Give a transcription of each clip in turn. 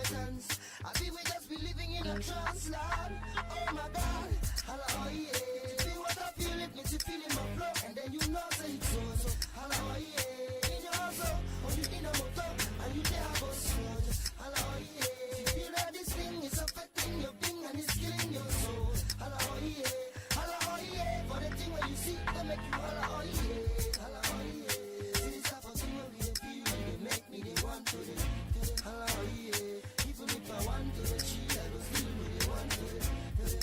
incompetence. I think we just be living in a trance land. Oh my God, holla oh yeah. To feel what I feel, it makes you feel in my flow. And then you know say it's so holla oh yeah. In your hustle, or you in a motor, and you there go slow. Just holla oh yeah. You feel that this thing is affecting your being and it's killing your soul. Holla oh yeah, holla oh yeah. For the thing when you see, they make you holla oh yeah, holla oh yeah. See this type of thing when we feel, they make me they want to the holla oh yeah. Even if I want to the cheat, I go still do the want to the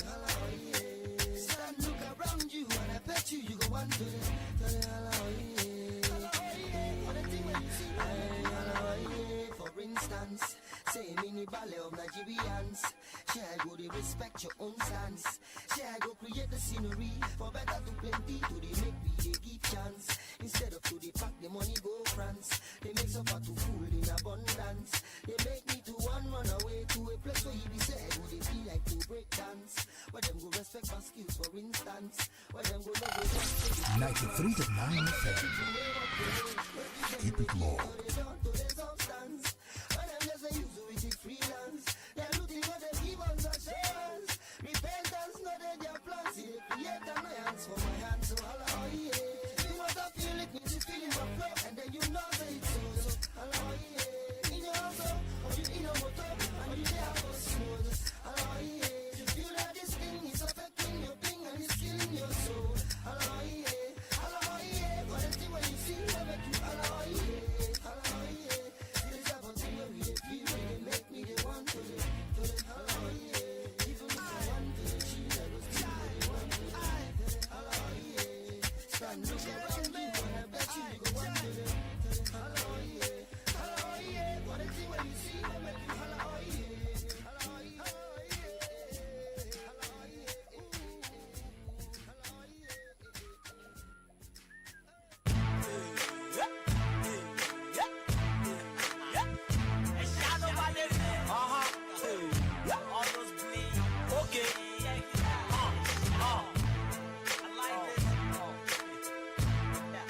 holla oh yeah. Stand look around you and I bet you go want to the holla oh yeah, holla oh yeah. For the thing when you see, holla oh yeah. For instance, say mini ballet of Nigerians. Share go they respect your own stance. Share go create the scenery for better to plenty to the make we they give chance. Instead of to the pack the money go France. They make suffer to full in abundance. They make me to one run away to a place where you be said would they feel like to break dance. Where them go respect my skills for instance. Where them go love it 93.9 FM. Keep it low. Freelance, they're looting what they give us a chance. Repentance, not in their plans. See, they create annoyance for my hands. So, holla, oh yeah. Feel what I feel, it means you feel in my flow. And then you know that it's so, holla, oh yeah. In your house, or you in a motor, and you there for slow. Just, holla, oh yeah. You feel that this thing is affecting your thing and it's killing your soul. Holla, oh yeah. Holla, oh yeah. For the thing when you see, they make you holla, oh yeah. Holla, oh yeah. See, this type of thing when we feel, they make me the one to the holla, yeah. Even if I want to the cheat, I go still the one to the holla, yeah. Stand look around you and I bet you go one to the holla, yeah. Holla, yeah. For the thing when you see, they make you holla, yeah. Holla, yeah. Holla, yeah. Holla, yeah. All those bleed. Okay. I like this.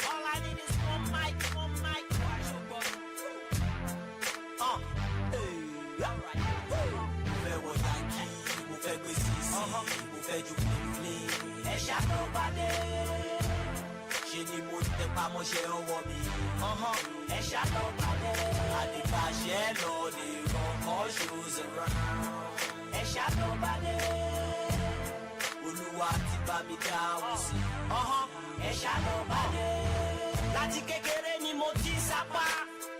All I need is one mic. Watch your body. Alright. Mo fẹ́ wọ Yankee, mo fẹ́ gbé sisi, mo fẹ́ ju fílífílí. Ẹ ṣàlọ́balẹ̀. Ṣé ni mo tẹ pamọ́ṣẹ́ ọwọ́ mi? Ẹ ṣàlọ́balẹ̀. Àdìbàṣẹ́ lọ lè rán all shoes around. Ẹ ṣàlọ́balẹ̀. Olúwa ti bá mi dáhùn sí. Ẹ ṣàlọ́balẹ̀. Láti kékeré ni mo ti sápá.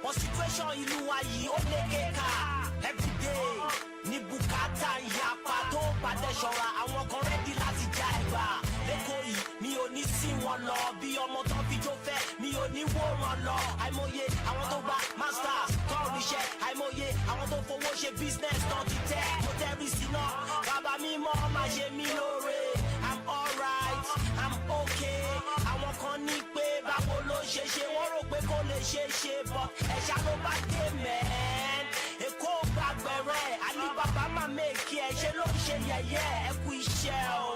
Wọ́n situation ìlú wa yìí ó lékè ká. Everyday ní bùkátà ìyapa tó padà ṣọ́ra. Àwọn kan rẹ́dí láti já ẹgbà. Lẹ́kọ̀ọ́ yìí mi ò ní sí wọn lọ. Bí ọmọ tán fi jó fẹ́ mi ò ní wó wọn lọ. Àìmọye àwọn tó gba masters tán oníṣẹ́. Àìmọye àwọn tó fowó ṣe business tán ti tẹ́. Mo tẹ́rí sí náà. Bàbá mi mọ́ máa ṣe mí lóore. I'm alright, I'm okay. Àwọn kan ní pé báwo ló ṣe ṣe. Wọ́n rò pé kò lè ṣe ṣe but ẹ̀ṣá ló bá dé mẹ́ẹ́n. Èkó gbàgbẹ̀rẹ̀ Alibaba máa mẹ́kì ẹ̀ ṣe ló ń ṣe yẹ̀yẹ́. Ẹ kú iṣẹ́ o.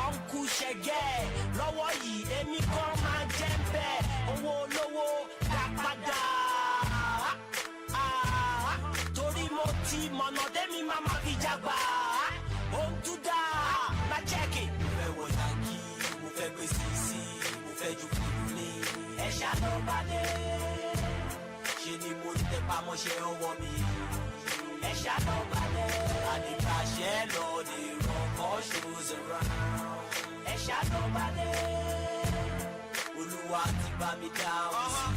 Ọ̀nkú ṣẹ̀gẹ́ lọ́wọ́ yìí èmi kan máa jẹ́ bẹ́ẹ̀. Owó olówó dá padà. Torí mo ti mọ̀nà tẹ́mi máa ma fi jágbá. Ó ń dúdà má jẹ́kì. Mo fẹ́ wọ Yankee, mo fẹ́ gbé sisi, mo fẹ́ ju fílífílí. Ẹ ṣàlọ́balẹ̀. Ṣé ni mo tẹ pamọ́ṣẹ́ ọwọ́ mi? Ẹ ṣàlọ́balẹ̀. Àdìbàṣẹ́ lọ lè rán all shoes around. Ẹ ṣàlọ́balẹ̀. Olúwa ti bá mi dáhùn sí.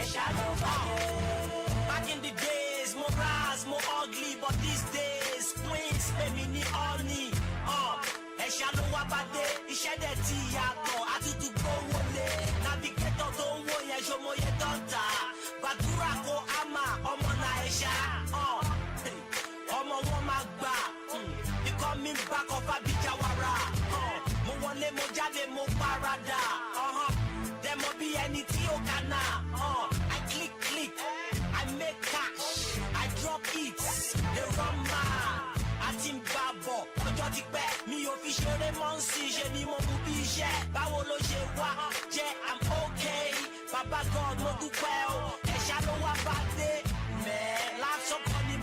Ẹ ṣàlọ́balẹ̀. Back in the days, mo ras, mo ugly, but these days, queens pay me ní honey. Ẹ̀ṣá ló wá bá dé, iṣẹ́ dẹ̀ ti yàtọ̀, àtútù gbówó lé. Navigator tó ń wò yẹn ṣòmòye dọ́ta. Gbàdúrà kó àmà ọmọ náà ẹ̀ṣá. Ọmọ wọn máa gbà. Coming back of Abijawara. Mo wọlé mo jáde mo parada. Dem mo bí ẹni tí ó kàná. I click, I make cash, I drop it, they run mad. Àti ń bá bọ̀ ọjọ́ ti pẹ́ mi ò fi ṣeré mọ́ ń sí ṣe ni mo mú bí iṣẹ́. Báwo ló ṣe wá jẹ́ I'm okay. Baba God mo dúpẹ́ o ẹ̀ṣá ló wá bá dé. Mẹ́ẹ̀ lásán kan ni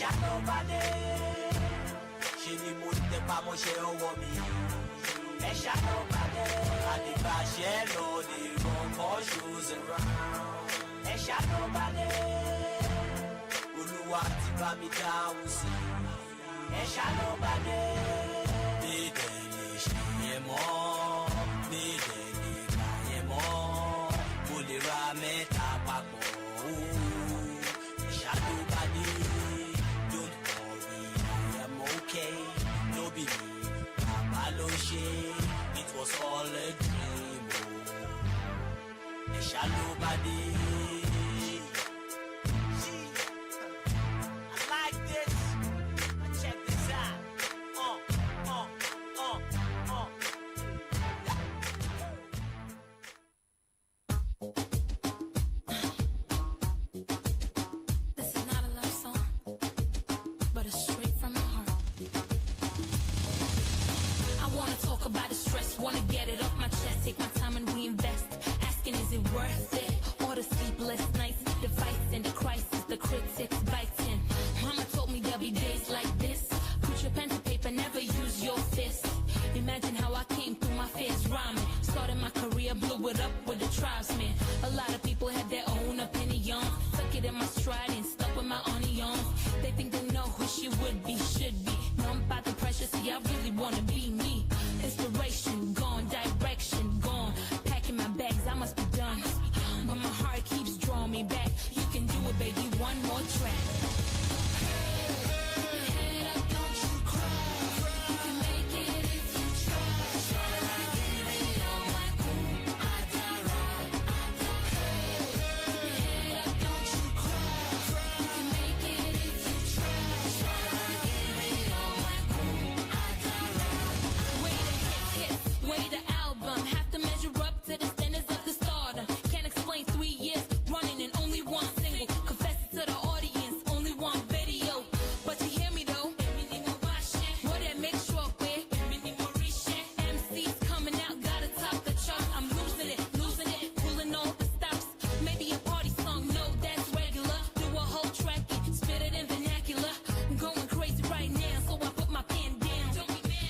nobody. She ni mo te pa mo she owo mi. Nobody. I the fashion no the wrong for shoes around. Nobody. Oluwa ti bá mi dáhùn sí. Nobody. Mi de le ṣe yẹn mọ́, mi de le gbà yẹn mọ́, mo lè ra mẹ́ta papọ̀. Nobody. Don't worry, I am okay. No be me, it was all a dream. Nobody. I like this. Check this out. This is not a love song, but it's straight from my heart. I wanna talk about the stress, wanna get it off my chest, take my time and reinvest. Asking, is it worth it? All the sleepless nights, the fights and the crisis, the critics biting. Mama told me there'll be days like this. Put your pen to paper, never use your fist. Imagine how I came through my fears rhyming. Started my career, blew it up with the tribesmen. A lot of people had their own opinion. Took it in my stride and stuck with my onions. They think they know who she would be, should be. Numb by the pressure, see I really wanna be me. Inspiration gone, direction gone. Packing my bags, I must be done. But my heart keeps drawing me back. You can do it, baby, one more track. Head up, don't you cry. You can make it if you try. Give it all my Head up, don't you cry. You can make it if you try. Give it all my way the album have to measure up to the standards of the stardom. Can't explain 3 years running and only one single. Confess it to the audience, only one video. But you hear me though? What that make sure with MCs coming out, gotta top the chart. I'm losing it, pulling all the stops. Maybe a party song, no, that's regular. Do a whole track and spit it in vernacular. I'm going crazy right now, so I put my pen down.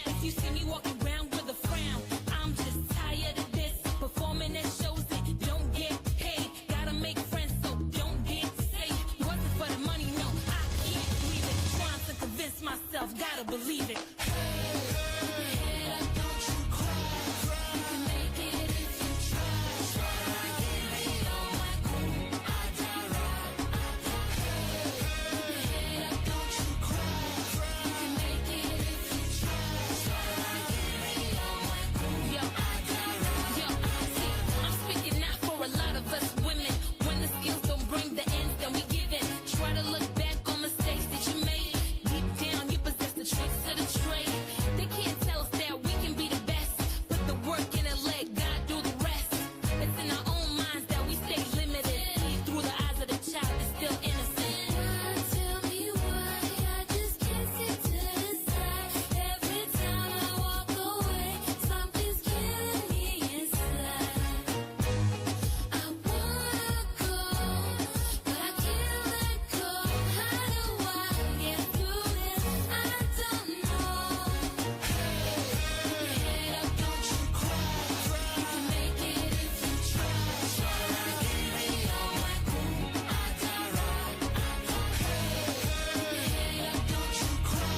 If you see me walking around with a frown, I'm just tired of this. Performing at shows that don't get paid. Gotta make friends, so don't get safe. Wasn't for the money, no, I can't believe it. Trying to convince myself, gotta believe it. Head up, don't you cry. You can make it if you try. Give it all my Head up, don't you cry. You can make it if you try. Give it all my see, I'm speaking out for a lot of us women. When the skills don't bring the ends, then we give in. Try to look back on mistakes that you made. Deep down, you possess the tricks of the trade. They can't tell us that we can be the best. Put the work in and let God do the rest. It's in our own minds that we stay limited. Through the eyes of the child that's still innocent. Tell me why I just can't sit to the side. Every time I walk away, something's killing me inside. I wanna go, but I can't let go. How do I get through this? I don't know. Head up, don't you cry. You can make it if you try. Give it all my Head up, don't you cry.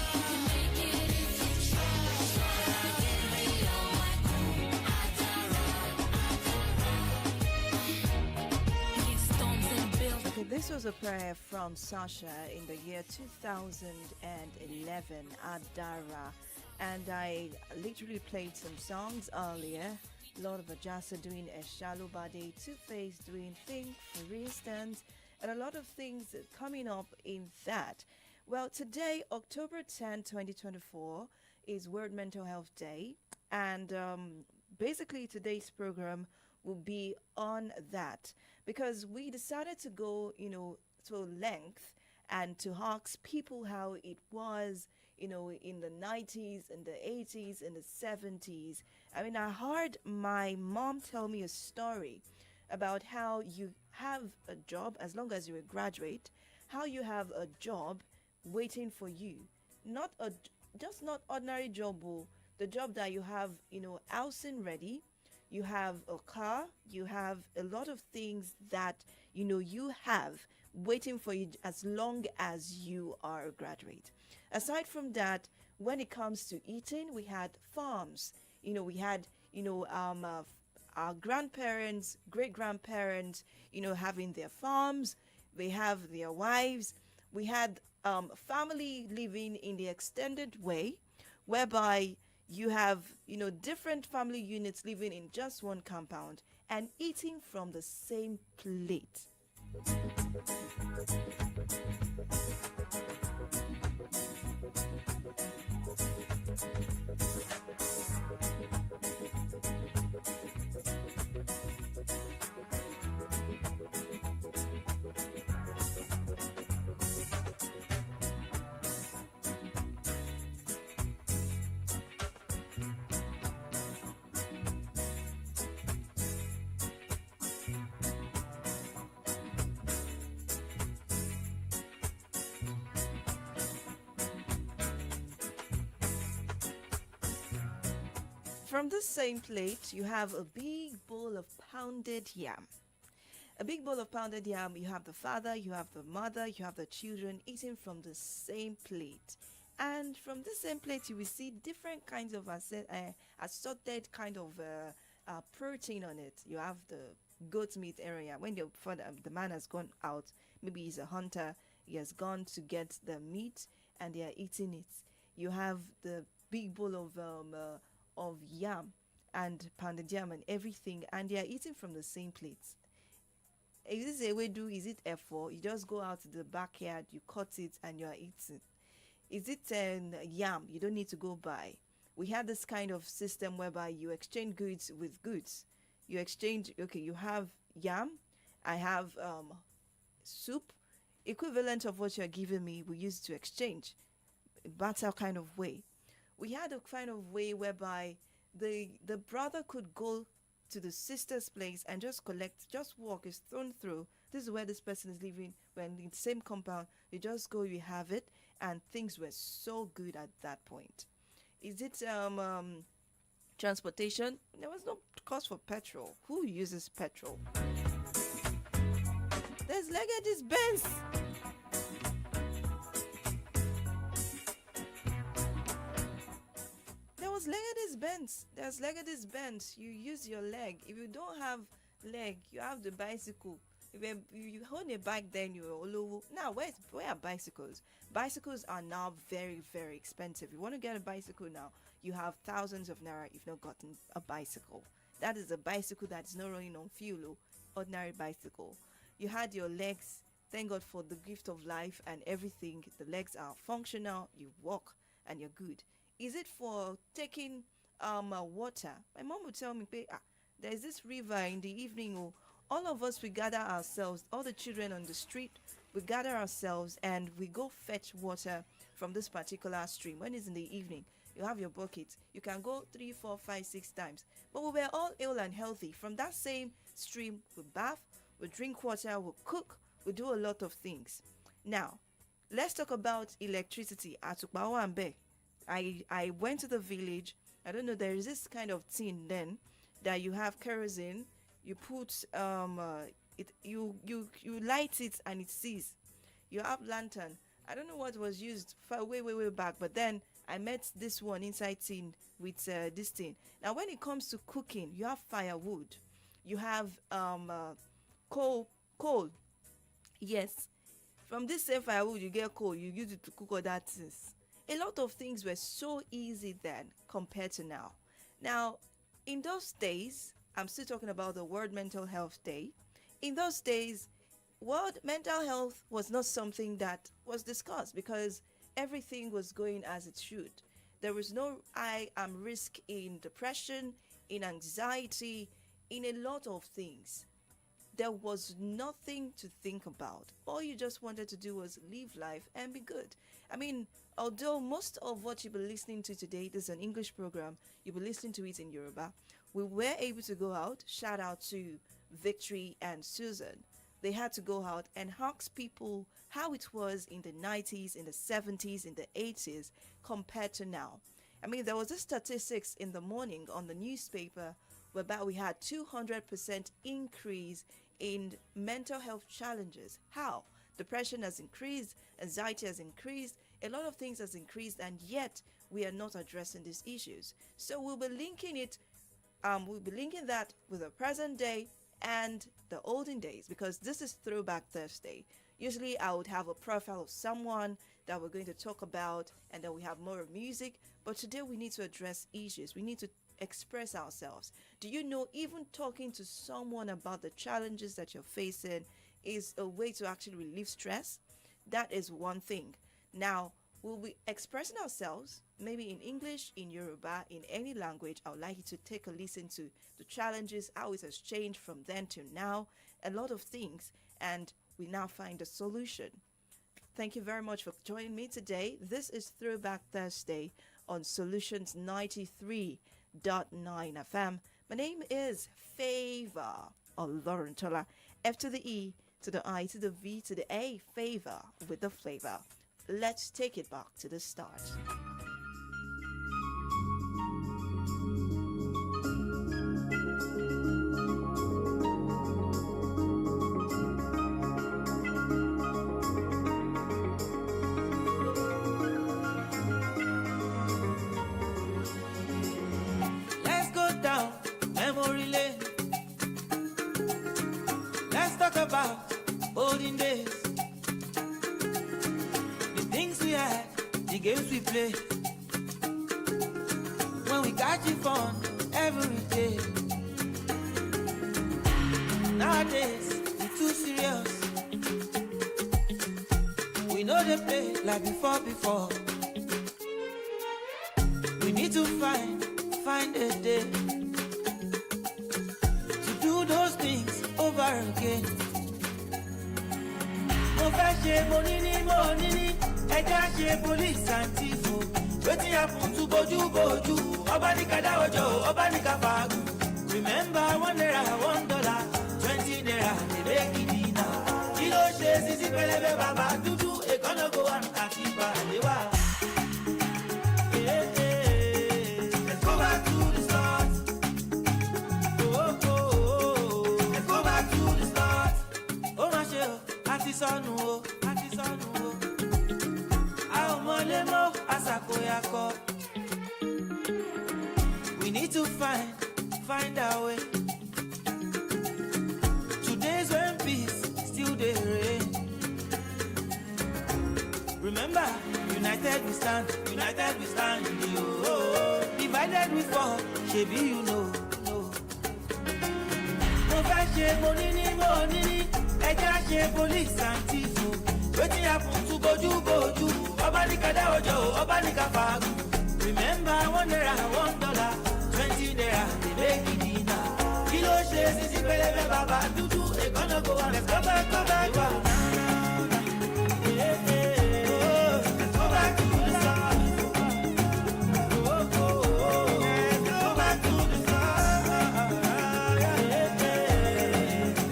You can make it if you try. Give it all my storms in the building. Okay, this was a prayer from Sasha in the year 2011, Adara. And I literally played some songs earlier. Lord of Ajasa doing a shallow body, Two-Face doing Think, for instance, and a lot of things coming up in that. Well, today, October 10, 2024, is World Mental Health Day. And basically, today's program will be on that because we decided to go, to length and to ask people how it was, in the 90s, in the 80s, in the 70s. I mean, I heard my mom tell me a story about how have a job, as long as you're a graduate, how you have a job waiting for you. Not a just not ordinary job, oh, the job that you have, housing ready, you have a car, you have a lot of things that you have waiting for you as long as you are a graduate. Aside from that, when it comes to eating, we had farms. We had our grandparents, great grandparents, having their farms. They have their wives. We had family living in the extended way, whereby you have different family units living in just one compound and eating from the same plate. From the same plate, you have a big bowl of pounded yam. A big bowl of pounded yam, you have the father, you have the mother, you have the children eating from the same plate. And from the same plate, you will see different kinds of assorted kind of protein on it. You have the goat meat area. When the man has gone out, maybe he's a hunter, he has gone to get the meat and they are eating it. You have the big bowl of yam and pounded yam and everything, and they are eating from the same plates. Is this a way do? Is it F4? You just go out to the backyard, you cut it, and you are eating. Is it yam? You don't need to go buy. We had this kind of system whereby you exchange goods with goods. You exchange, okay, you have yam, I have soup, equivalent of what you're giving me, we use to exchange. Barter kind of way. We had a kind of way whereby the brother could go to the sister's place and just walk, is thrown through. This is where this person is living. We're in the same compound. You just go, you have it, and things were so good at that point. Is it transportation? There was no cost for petrol. Who uses petrol? There's Legacy's Benz. There's Legacy's Benz. You use your leg. If you don't have leg, you have the bicycle. If you hold a bike, then you're all over. Now, where are bicycles? Bicycles are now very, very expensive. You want to get a bicycle now, you have thousands of naira. You've not gotten a bicycle. That is a bicycle that's not running on fuel. Ordinary bicycle. You had your legs. Thank God for the gift of life and everything. The legs are functional. You walk and you're good. Is it for taking water? My mom would tell me, there's this river in the evening. Oh, all of us, we gather ourselves, all the children on the street, we gather ourselves and we go fetch water from this particular stream. When it's in the evening, you have your bucket. You can go 3, 4, 5, 6 times. But we were all ill and healthy. From that same stream, we bath, we drink water, we cook, we do a lot of things. Now, let's talk about electricity. I went to the village. I don't know, there is this kind of tin then that you have kerosene. You put you light it and it sees. You have lantern. I don't know what was used far way back, but then I met this one inside tin with this thing. Now when it comes to cooking, you have firewood. You have coal. Yes. From this same firewood you get coal, you use it to cook other things. A lot of things were so easy then compared to now. Now, in those days, I'm still talking about the World Mental Health Day. In those days, World Mental Health was not something that was discussed because everything was going as it should. There was no risk in depression, in anxiety, in a lot of things. There was nothing to think about. All you just wanted to do was live life and be good. I mean, although most of what you've been listening to today, this is an English program, you'll be listening to it in Yoruba. We were able to go out. Shout out to Victory and Susan. they had to go out and ask people how it was in the 90s, in the 70s, in the 80s compared to now. I mean, there was a statistics in the morning on the newspaper whereby we had 200% increase in mental health challenges. How? Depression has increased, anxiety has increased, a lot of things has increased, and yet we are not addressing these issues. So we'll be linking that with the present day and the olden days, because this is Throwback Thursday. Usually I would have a profile of someone that we're going to talk about, and then we have more of music. But today we need to address issues. We need to express ourselves. Do you know, even talking to someone about the challenges that you're facing is a way to actually relieve stress? That is one thing. Now, we'll be expressing ourselves, maybe in English, in Yoruba, in any language. I would like you to take a listen to the challenges, how it has changed from then to now, a lot of things, and we now find a solution. Thank you very much for joining me today. This is Throwback Thursday on Solutions 93.9 FM. My name is FEIVA Olorentola. F to the E, to the I, to the V, to the A, FEIVA with the flavor. Let's take it back to the start. Let's go down memory lane. Let's talk about olden days. The things we had, the games we play. When we got you fun every day. Nowadays, we too serious. We know they play like before. We need to find a day to do those things over again. Mo fẹ́ ṣe mo níní, ẹja ṣe police and thief o. Wetin happen to bojú, ọba ní ká dáwọ́ jọ, ọba ní ká fàágùn. Remember $1, $1, $20 lè gidi náà. Kí ló ṣe sisi pẹlẹbẹ bàbá dúdú, èkánná go wà àti ìbàlẹ̀ wà. Let's go back to the start. Let's go back to the start. Ó máa ṣe o, àti sọnù o. A ò mọlé mọ́ àṣàkóyakọ. We need to find our way. Today's when peace still dey reign. Remember, united we stand, yo. Divided we fall, shebi you know. Mo fẹ́ ṣe mo níní, ẹja ṣe police and thief o. Wetin happen to bojú, ọba ní ká dáwọ́ jọ, ọba ní ká fàágùn. Remember $1, $1, $20 lè gidi náà. Kí ló ṣe sisi pẹlẹbẹ bàbá dúdú, èkánná go wà. Let's go back wà. Let's go back to the start. Let's go back to the start.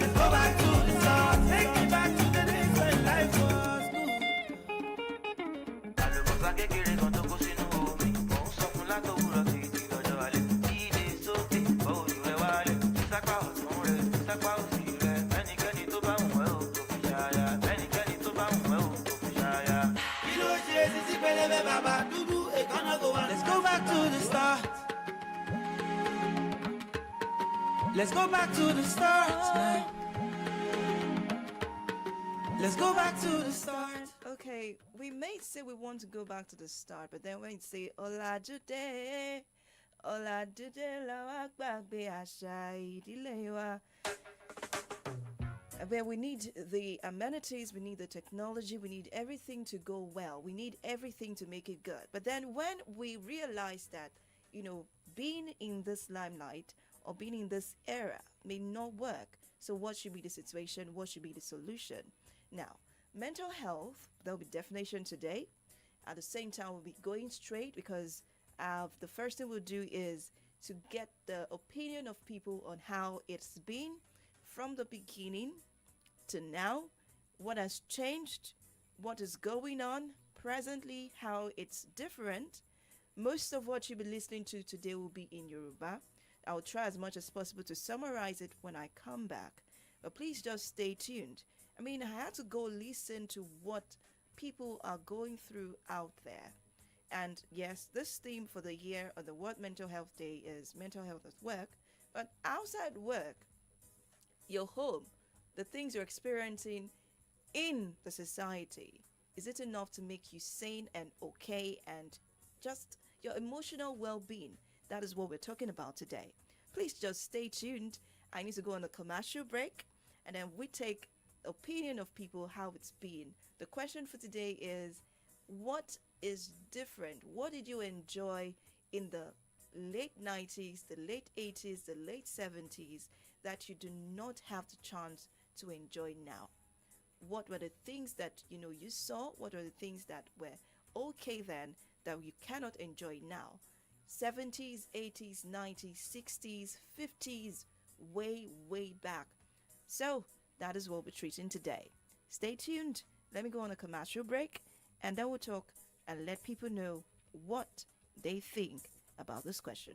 Let's go back to the start. Take me back to the days when life was good. Àlùbọ́sà kékeré kan tó kó sínú omi, mò ń sọ fún látòwúrọ̀ títí lọ́jọ́ alẹ́. Dídé sókè, bọ́ ojú rẹ̀ wálẹ̀. Sápá ọ̀tún rẹ̀, sápá òsì rẹ̀. Ẹnikẹ́ni tó bá wùn ẹ́ o, kò fi ṣàyà. Ẹnikẹ́ni tó bá wùn ẹ́ o, kò fi ṣàyà. Kí ló ṣe sisi pẹlẹbẹ bàbá dúdú, èkánná go wà. Let's go back to the start. Let's go back to the start now. Let's go back to the start. Okay, we may say we want to go back to the start, but then when you say Olajude la wa gbàgbé àṣà ìdílé wa. But we need the amenities, we need the technology, we need everything to go well. We need everything to make it good. But then when we realize that, being in this limelight or being in this era may not work. So what should be the situation? What should be the solution? Now, mental health, there'll be definition today. At the same time, we'll be going straight because the first thing we'll do is to get the opinion of people on how it's been from the beginning to now, what has changed, what is going on presently, how it's different. Most of what you'll be listening to today will be in Yoruba. I'll try as much as possible to summarize it when I come back. But please just stay tuned. I mean, I had to go listen to what people are going through out there. And yes, this theme for the year of the World Mental Health Day is mental health at work. But outside work, your home, the things you're experiencing in the society, is it enough to make you sane and okay and just your emotional well-being? That is what we're talking about today. Please just stay tuned. I need to go on a commercial break, and then we take opinion of people how it's been. The question for today is, what is different? What did you enjoy in the late 90s, the late 80s, the late 70s that you do not have the chance to enjoy now? What were the things that you saw? What were the things that were okay then that you cannot enjoy now? 70s, 80s, 90s, 60s, 50s, way back. So that is what we're treating today. Stay tuned. Let me go on a commercial break, and then we'll talk and let people know what they think about this question.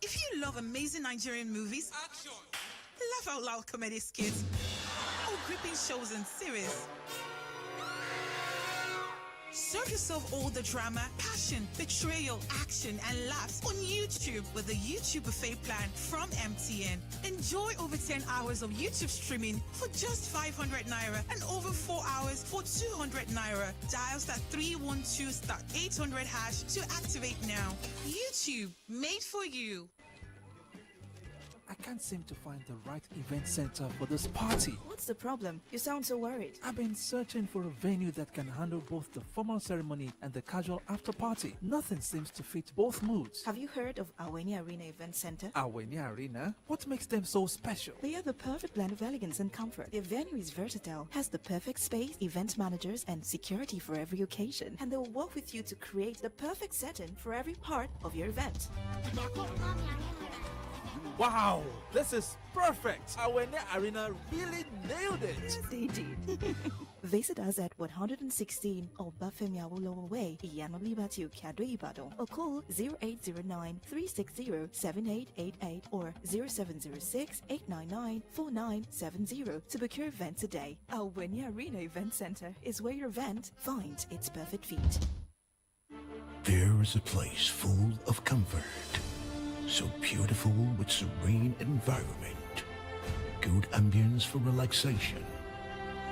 If you love amazing Nigerian movies, action, laugh out loud comedy skits, or gripping shows and series, serve yourself all the drama, passion, betrayal, action, and laughs on YouTube with the YouTube Buffet plan from MTN. Enjoy over 10 hours of YouTube streaming for just 500 Naira and over 4 hours for 200 Naira. Dial *312*800# to activate now. YouTube, made for you. I can't seem to find the right event center for this party. What's the problem? You sound so worried. I've been searching for a venue that can handle both the formal ceremony and the casual after party. Nothing seems to fit both moods. Have you heard of Aweni Arena Event Center? Aweni Arena? What makes them so special? They are the perfect blend of elegance and comfort. Their venue is versatile, has the perfect space, event managers, and security for every occasion. And they'll work with you to create the perfect setting for every part of your event. Wow, this is perfect. Aweni Arena really nailed it. They did. Visit us at 116 Obafemi Awolowo Way, Iyano Liberty, Okado, Ibadan, or call 0809-360-7888 or 0706-899-4970 to book your event today. Aweni Arena Event Center is where your event finds its perfect fit. There is a place full of comfort, so beautiful with serene environment, good ambience for relaxation,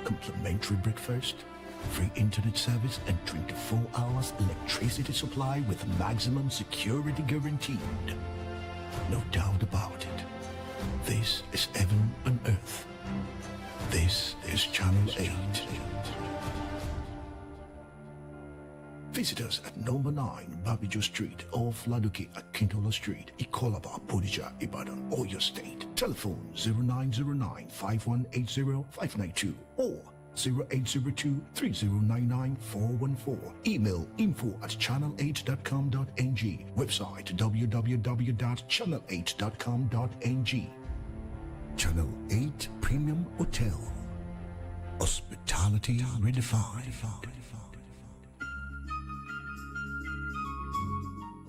complimentary breakfast, free internet service, and 24 hours electricity supply with maximum security guaranteed. No doubt about it. This is heaven on earth. This is Channel 8. Visit us at number 9 Babijo Street off Laduki Akintola Street, Ikolaba, Bodija, Ibadan, Oyo State. Telephone 0909-5180-592 or 0802-3099-414. Email info@channel8.com.ng. Website www.channel8.com.ng. Channel 8 Premium Hotel. Hospitality redefined.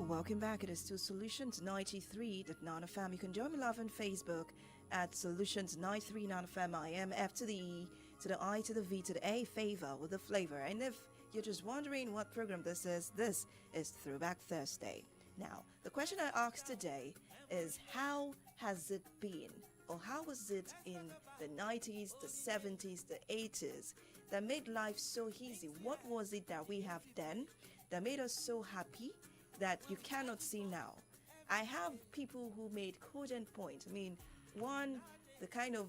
Welcome back. It is to Solutions 93.9 FM. You can join me live on Facebook at Solutions 93.9 FM. I am F to the E to the I to the V to the A, FEIVA with the flavor. And if you're just wondering what program this is Throwback Thursday. Now, the question I asked today is, how has it been, or how was it in the 90s, the 70s, the 80s that made life so easy? What was it that we have then that made us so happy that you cannot see now? I have people who made cogent points. I mean, one, the kind of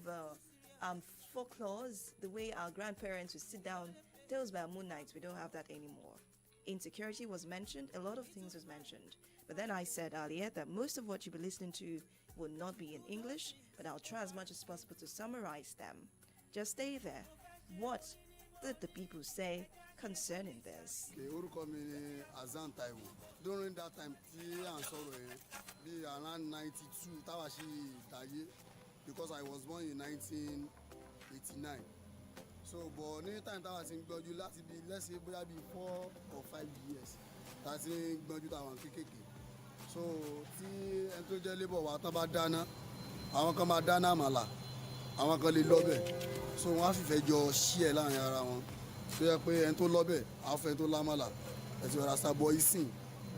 folklores, the way our grandparents would sit down, tales by moonlight, we don't have that anymore. Insecurity was mentioned, a lot of things was mentioned. But then I said earlier that most of what you'll be listening to will not be in English, but I'll try as much as possible to summarize them. Just stay there. What did the people say concerning this? Orúkọ mi ni Azan Taiwo. During that time tí à ń sọ̀rọ̀ yẹn bí around 92 táwa ṣì dáyé because I was born in 1989. So but ní time táwa ti ń gbọ́njú láti bí let's say bóyá bí 4 or 5 years tá ti ń gbọ́njú táwọn kékèké. So tí ẹni tó jẹ́ labour wa tán bá dáná àwọn kan máa dáná àmàlà àwọn kan lè lọ́bẹ̀ so wọ́n á fìfẹ́ jọ share láàrin ara wọn tó yẹ pé ẹni tó lọ́bẹ̀ àwọn ẹni tó lámàlà ẹ̀sìn ọ̀rá sábọ̀ ìsìn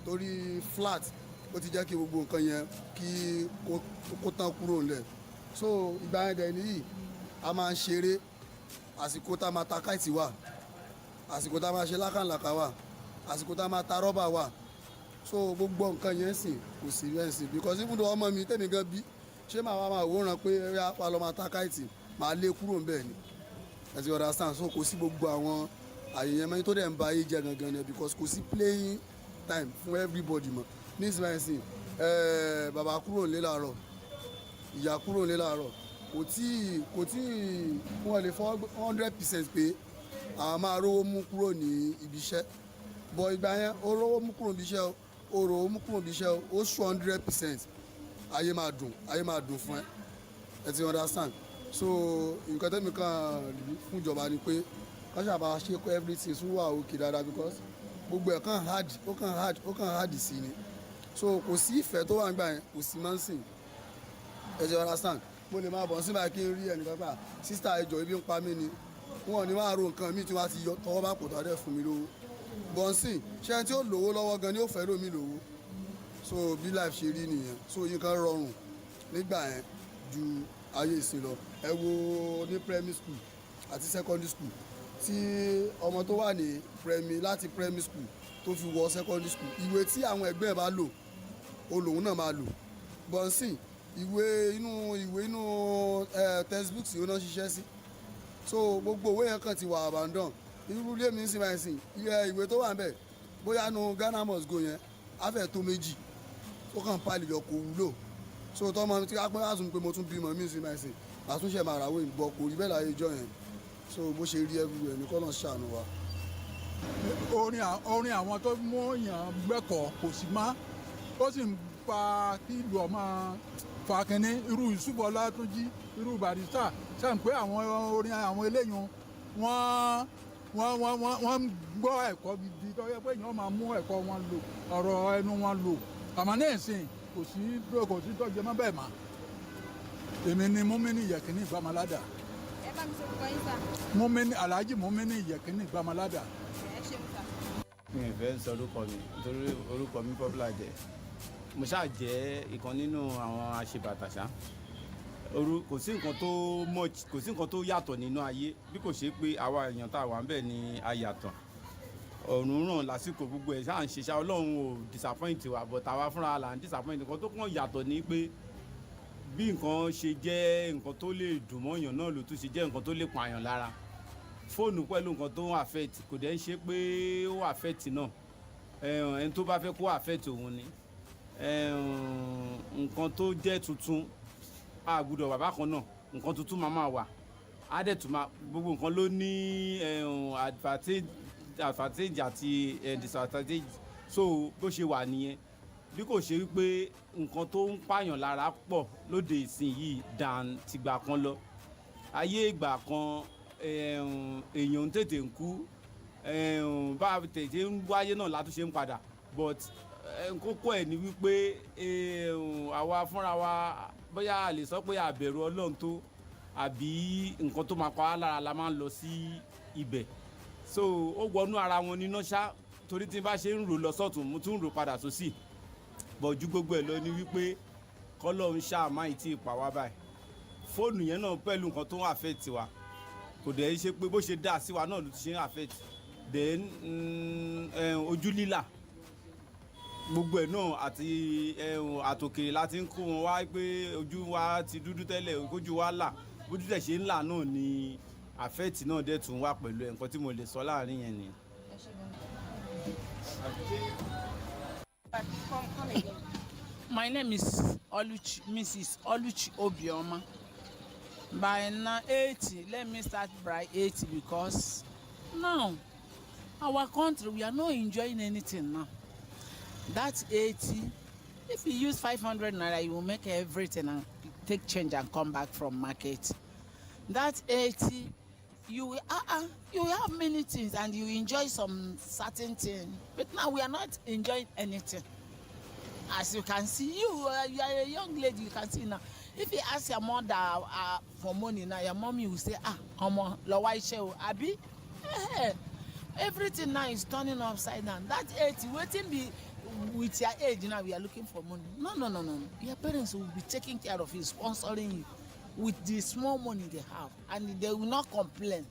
torí flat ó ti jẹ́ kí gbogbo nǹkan yẹn kí kó tán kúrò ńlẹ̀ so ìgbà yẹn dẹ̀ nìyí a máa ń ṣeré àsìkò tá a máa ta káìtì wà àsìkò tá a máa ṣe lákànlàkà wà àsìkò tá a máa ta rọ́bà wà so gbogbo nǹkan yẹn sìn kò sí bẹ́ẹ̀ sìn because even though ọmọ mi tèmi gan bí ṣé màá wá máa wòran pé ẹ yá pa lọ́ máa ta káìtì màá lé kúrò ńbẹ̀ ni ẹ̀sìn understand so kò sí gbogbo àwọn àyè yẹn mẹ́rin tó dẹ̀ ń ba ayé jẹ́ gangan ni because kò sí playing time fún everybody mọ́ ní ìsinmi ẹ̀sìn bàbá kúrò nílé làárọ̀ ìyá kúrò nílé làárọ̀ kò tí wọ́n lè fọ́ 100% pé àwọn máa rówó mú kúrò ní ibi iṣẹ́ bọ̀ ìgbà yẹn ó rówó mú kúrò níbi iṣẹ́ ó rówó mú kúrò níbi iṣẹ́ ó sọ 100% ayé máa dùn fún ẹ ti understand so nǹkan tẹ́mi kan rí fún ìjọba ni pé wọ́n ṣàbá ṣe kó everything sún wà òkè dáadáa because gbogbo ẹ̀ kàn hard sí ni so kò sí ìfẹ́ tó wà nígbà yẹn kò sí máa ń sìn ẹ ti understand mo lè máa bọ̀ sí báyìí kí n rí ẹnìkan pa sísá ẹjọ́ ibi ń pa mí ni wọn ò ní máa ro nǹkan míì tí wọ́n á ti yọ tọwọ́ bá kò tọ́ dẹ̀ fún mi lówó bọ́ǹsìn ṣé ẹni tí ó lówó lọ́wọ́ gan ni ó fẹ́ lómi lówó so bí life ṣe rí nìyẹn so yín kan rọrùn nígbà yẹn ju ayé ìsìn lọ ẹ wo ní primary school àti secondary school tí ọmọ tó wà ní láti primary school tó fi wọ secondary school ìwé tí àwọn ẹgbẹ́ ẹ̀ bá lò olóhùn náà máa lò bọ́ǹsìn ìwé inú textbook yóò náà ṣiṣẹ́ sí so gbogbo òwe yẹn kàn ti wà abandon irú ilé mi ń sin máa ń sìn ìwé tó wà ń bẹ̀ bóyá nu Ghana must go yẹn afẹ́ tó méjì ó kàn pálí yọ kò wúlò so tọ́mọ tí a pẹ́ àtún pé mo tún bímọ mí sí máa ń sìn àtúnṣe máa ràwé ìbọn kò rí bẹ́ẹ̀ láyé ìjọ yẹn so bó ṣe rí everywhere ní kọ́nà ṣàánú wa. orin àwọn tó mú èèyàn gbẹ́kọ̀ọ́ kò sí má ó sì ń fa kí ìlú ọmọ fàkínní irú Yusuf Ọlátúnjí irú Barrister sẹ́yìn pé àwọn orin àwọn eléyìí wọ́n ń gbọ́ ẹ̀kọ́ gidi tó yẹ pé èèyàn máa mú ẹ̀kọ́ wọn lò ọ̀rọ̀ ẹnu wọn lò àmọ́ ní ìsìn kò sí tọ́jú mọ́ bẹ́ẹ̀ mà èmi ni Mùmínì Ìyẹ̀kínní Ìgbàmọ̀ládà. ẹ bá mi sọ orúkọ yín sà. Alhaji Mùmínì Ìyẹ̀kínní Ìgbàmọ̀ládà. ẹ ṣe mi sà. mi ò fẹ́ sọ orúkọ mi nítorí orúkọ mi popular jẹ́ mo ṣáà jẹ́ ìkan nínú àwọn aṣebàtàṣá kò sí nǹkan tó yàtọ̀ nínú ayé bí kò ṣe pé àwa èèyàn tá a wà ń bẹ̀ ni a yàtọ̀ ọ̀run ràn lásìkò gbogbo ẹ̀ ṣáà ń ṣe ṣá Ọlọ́run ò disappoint wa but àwa fúnra là ń disappoint nǹkan tó kàn yàtọ̀ ni pé bí nǹkan ṣe jẹ́ nǹkan tó lè dùn mọ́yàn náà ló tún ṣe jẹ́ nǹkan tó lè pààyàn lára fóònù pẹ̀lú nǹkan tó ń affect kò dẹ̀ ń ṣe pé ó affect náà ẹni tó bá fẹ́ kó affect òun ni nǹkan tó jẹ́ tuntun a gbọ́dọ̀ bàbá kan náà nǹkan tuntun máa wà á dẹ̀ tún máa gbogbo nǹkan ló ní advantage àti disadvantage so bó ṣe wà nìyẹn bí kò ṣe wípé nǹkan tó ń pààyàn lára pọ̀ lóde ìsìn yìí dàn tìgbà kan lọ ayé ìgbà kan èèyàn ń tètè ń kú bá tètè ń wáyé náà látúnṣe ń padà but kókó ẹ̀ ni wípé àwa fúnra wa bóyá a lè sọ pé àbẹ̀rù Ọlọ́run tó àbí nǹkan tó máa pa á lára la máa ń lọ sí ibẹ̀ so ó wọnú ara wọn níná ṣá torí tí n bá ṣe ń rò lọ sọ́tún mo tún ń rò padà sósì bọ̀ ju gbogbo ẹ̀ lọ ni wípé kọ́lọ́run ṣáà má ì tí ì pa wá báyìí fóònù yẹn náà pẹ̀lú nǹkan tó ń affect wa kò dẹ̀ ṣe pé bó ṣe dá sí wa náà ló ti ṣe ń affect then ojú lílà gbogbo ẹ̀ náà àti àtòkèrè láti ń kó wọn wá pé ojú wa ti dúdú tẹ́lẹ̀ ojú wa là bójú tẹ̀ ṣe ń là náà ni àfẹ́ẹ̀tì náà dẹ̀ tún wà pẹ̀lú ẹ̀ nǹkan tí mo lè sọ láàrin yẹn ni. My name is Mrs. Oluchi Obioma. By now 80, let me start by 80 because now our country we are not enjoying anything now. That's 80. If you use 500 naira, you will make everything and take change and come back from market. That's 80. You have many things and you enjoy some certain things, but now we are not enjoying anything. As you can see, you are a young lady. You can see now. If you ask your mother for money now, your mommy will say, "Omo, lawai shew, abi." Everything now is turning upside down. That 80, waiting be with your age now. We are looking for money. No. Your parents will be taking care of you, sponsoring you with the small money they have, and they will not complain.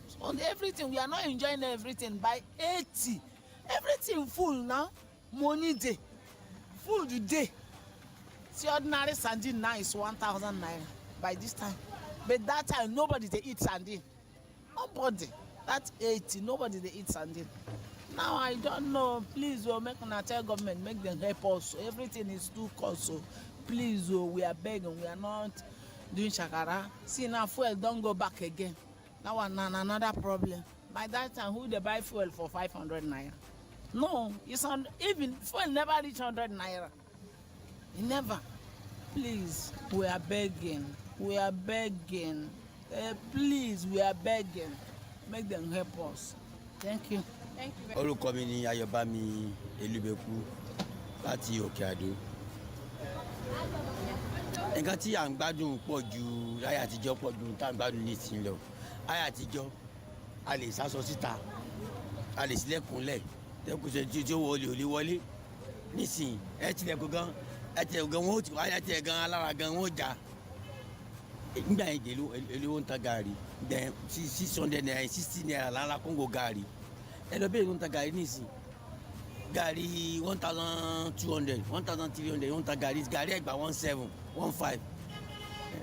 So everything, we are not enjoying everything by 80. Everything full now. Money day, food day. See, ordinary sardine now is 1,000 naira by this time. But that time, nobody they eat sardine. Nobody. That's 80. Nobody they eat sardine. Now I don't know. Please, make una tell government, make them help us. Everything is too cost. So please, we are begging. We are not doing shakara. See now, fuel don't go back again. That one another problem. By that time, who they buy fuel for 500 naira? No, it's on. Even fuel never reach 100 naira. Never. Please, we are begging. We are begging. Please, we are begging. Make them help us. Thank you. Thank you. Orúkọ mi ni Ayọ̀bámi Elúbẹ̀kú láti Òkè Àdó. Nǹkan tí à ń gbádùn pọ̀ ju ayé àtijọ́ pọ̀ ju tá à ń gbádùn ní ìsìn lọ. Ayé àtijọ́ a lè sásọ síta, a lè sílẹ̀kùnlẹ̀, tẹ́kùsẹ̀ tí ó wọlé ò lè wọlé. Nísìnyí ẹ tilẹ̀kùn gan wọ́n ó ti wáyé tilẹ̀ gan alára gan wọ́n ó jà. Nígbà yẹn èlò ń ta gàrí then 600 naira 60 naira lára kóńgò gàrí. Ẹ lọ bẹ́ẹ̀ ló ń ta gàrí nísìnyí. Gàrí 1,200 1,300 wọ́n ta gàrí ẹ̀gbà 17 15.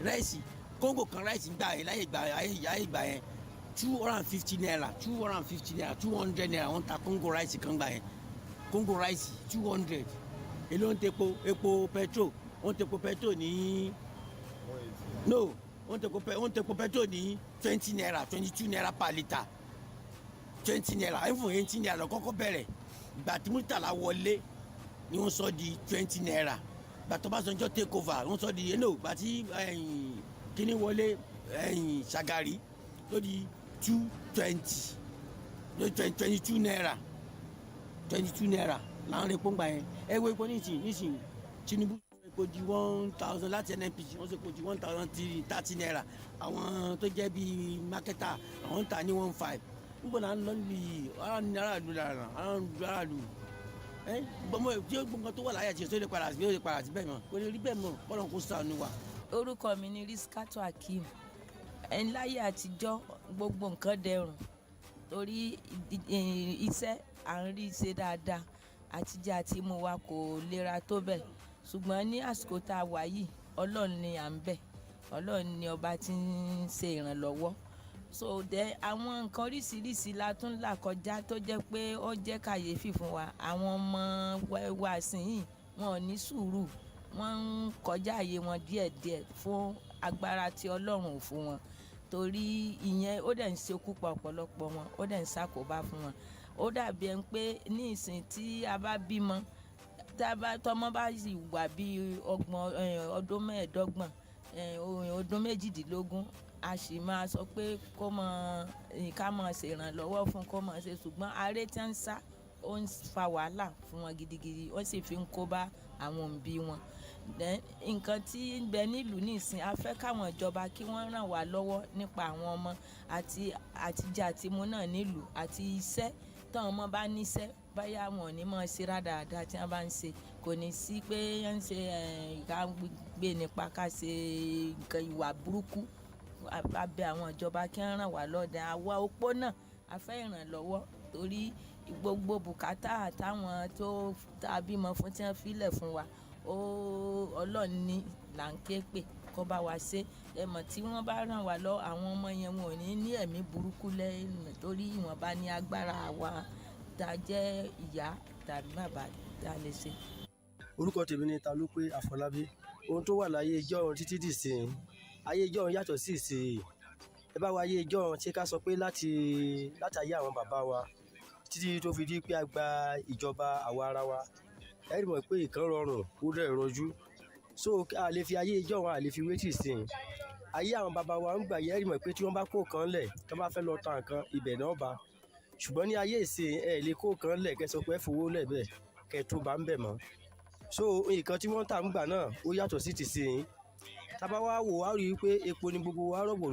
Ráìsì kóńgò kan ráìsì gbà yẹn láyé ìgbà yẹn 250 naira 200 naira wọ́n ta kóńgò ráìsì kan gbà yẹn. Kóńgò ráìsì 200. Èló ń tepo epo petrol wọ́n tepo petrol ní no wọ́n tepo petrol ní 20 naira 22 naira per litre 20 naira ẹ̀fún 18 naira lọ kọ́kọ́ bẹ̀rẹ̀ ìgbà tí Murtala wọlé ni wọ́n sọ di 20 naira ìgbà tó bá sọjọ́ take over wọ́n sọ di ìgbà tí kíní wọlé Ṣàgàrí ló di 220 ló 22 naira 22 naira láwọn epo ń gbà yẹn ẹwọ epo nísìnyí Tinubu epo di 1,000 láti NNPC wọ́n sọ epo di 1,030 naira àwọn tó jẹ́ bíi mákẹ́tà àwọn ń ta ní 15 níbo náà ń lọ níbi aráàlú gbọmọ tí ó gbọmọ tó wà láyà tí ó lè padà sí bẹ́ẹ̀ mọ́ kò lè rí bẹ́ẹ̀ mọ́ kọ́nà kó ṣàánú wa. Orúkọ mi ni Rizkatu Hakeem. Láyé àtijọ́ gbogbo nǹkan dẹrùn torí iṣẹ́ à ń rí ṣe dáadáa àtijọ́ àti mu wa kò lera tó bẹ́ẹ̀ ṣùgbọ́n ní àsìkò tá a wà yìí Ọlọ́run ni à ń bẹ̀ Ọlọ́run ni ọba tí ń ṣe ìrànlọ́wọ́ so àwọn nǹkan oríṣiríṣi la tún là kọjá tó jẹ́ pé ó jẹ́ kàyéfì fún wa àwọn ọmọ wa sìn wọn ò ní sùúrù wọ́n ń kọjá àyè wọn díẹ̀díẹ̀ fún agbára tí Ọlọ́run ò fún wọn torí ìyẹn ó dẹ̀ ń ṣekú pa ọ̀pọ̀lọpọ̀ wọn ó dẹ̀ ń ṣàkóbá fún wọn ó dàbí ẹni pé ní ìsìn tí a bá bímọ tọmọ bá sì wà bí ọdún mẹ́ẹ̀ẹ́dọ́gbọ̀n ọdún méjìdínlógún a sì máa sọ pé ká máa ṣèrànlọ́wọ́ fún kó máa ṣe ṣùgbọ́n aré tí ń sá ó ń fa wàhálà fún wọn gidigidi ó sì fi ń kó bá àwọn òbí wọn nǹkan tí ń bẹ nílùú nísìn a fẹ́ káwọn ìjọba kí wọ́n ràn wá lọ́wọ́ nípa àwọn ọmọ àti àtijọ́ àtimú náà nílùú àti iṣẹ́ táwọn ọmọ bá níṣẹ́ báyà wọn ò ní máa ṣe rádaràda tí wọ́n bá ń ṣe kò ní sí pé ń ṣe ìka gbé nípa ká ṣe nǹkan ìwà burúkú abẹ àwọn ìjọba kí wọ́n ràn wá lọ́dẹ àwa opó náà a fẹ́ ìrànlọ́wọ́ torí gbogbo bùkátà táwọn tó tá bímọ fún tí wọ́n filẹ̀ fún wa Ọlọ́run ní là ń ké pè kó bá wa ṣe ẹ̀mọ̀ tí wọ́n bá ràn wá lọ àwọn ọmọ yẹn wọn ò ní ẹ̀mí burúkú lẹ́yìn torí ìwọ̀nba ní agbára wa tá jẹ́ ìyá tàbí bàbá tá lè ṣe. Orúkọ tèmi ni Talópé Àfọlábí. Ohun tó wà láyé ìjọ́un títí dìsìn ayé ìjọ́un yàtọ̀ sí ìsìn. Ẹ bá wa ayé ìjọ́un ṣé ká sọ pé láti ayé àwọn bàbá wa títí tó fi di pé a gba ìjọba àwa ara wa ẹ rí mọ̀ pé ìkan rọrùn ó dẹ̀ rọjú so a lè fi ayé ìjọ́un a lè fi wé tì sìn. Ayé àwọn bàbá wa ń gbà yẹ ẹ rí mọ̀ pé tí wọ́n bá kó kan lẹ̀ tí wọ́n bá fẹ́ lọ ta nǹkan ibẹ̀ náà bá ṣùgbọ́n ní ayé ìsìn ẹ lè kó kan lẹ̀ kẹ́ sọ pé fowó lẹ̀ bẹ́ẹ̀ kẹ́ tó bá ń bẹ̀ mọ́ so nǹkan tí wọ́n tà ń gbà náà ó yàtọ̀ sí ti sìn. Tábà wá wò wá rí i pé epo ni gbogbo wa rọ̀gbọ̀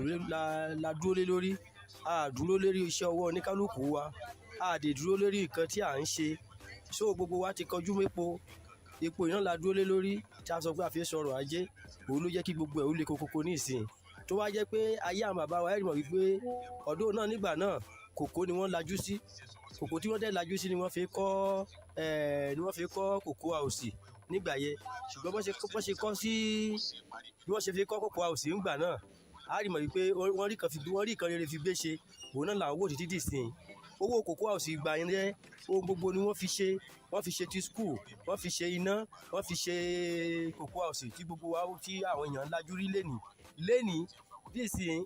la dúró lé lórí a dúró lérí iṣẹ́ ọwọ́ oníkálukú wa a dè dúró lérí nǹkan tí à ń ṣe so gbogbo wa ti kọjú mépo epo iná la dúró lé lórí tí a sọ pé a fi sọ̀rọ̀ ajé òun ló jẹ́ kí gbogbo ẹ̀ ó le kókókó ní ìsìn tó wá jẹ́ pé ayé àwọn bàbá wa ẹ̀rì mọ̀ wípé ọdún náà nígbà náà kòkó ni wọ́n lajú sí kòkó tí wọ́n dẹ̀ lajú sí ni wọ́n fi kọ́ kòkó àòsì nígbà yẹn ṣùgbọ́n bí wọ́n ṣe fi kọ́ kòkó àòsì nígbà náà a rí mọ̀ wípé wọ́n rí kan rere fi gbé ṣe òun náà làwọn wò títí dìsìn owó kòkó àòsì ìgbà yẹn jẹ́ ohun gbogbo ni wọ́n fi ṣe ti skul wọ́n fi ṣe iná wọ́n fi ṣe kòkó àòsì tí gbogbo wa tí àwọn èèyàn lajú rí lẹ́nìí dìsìn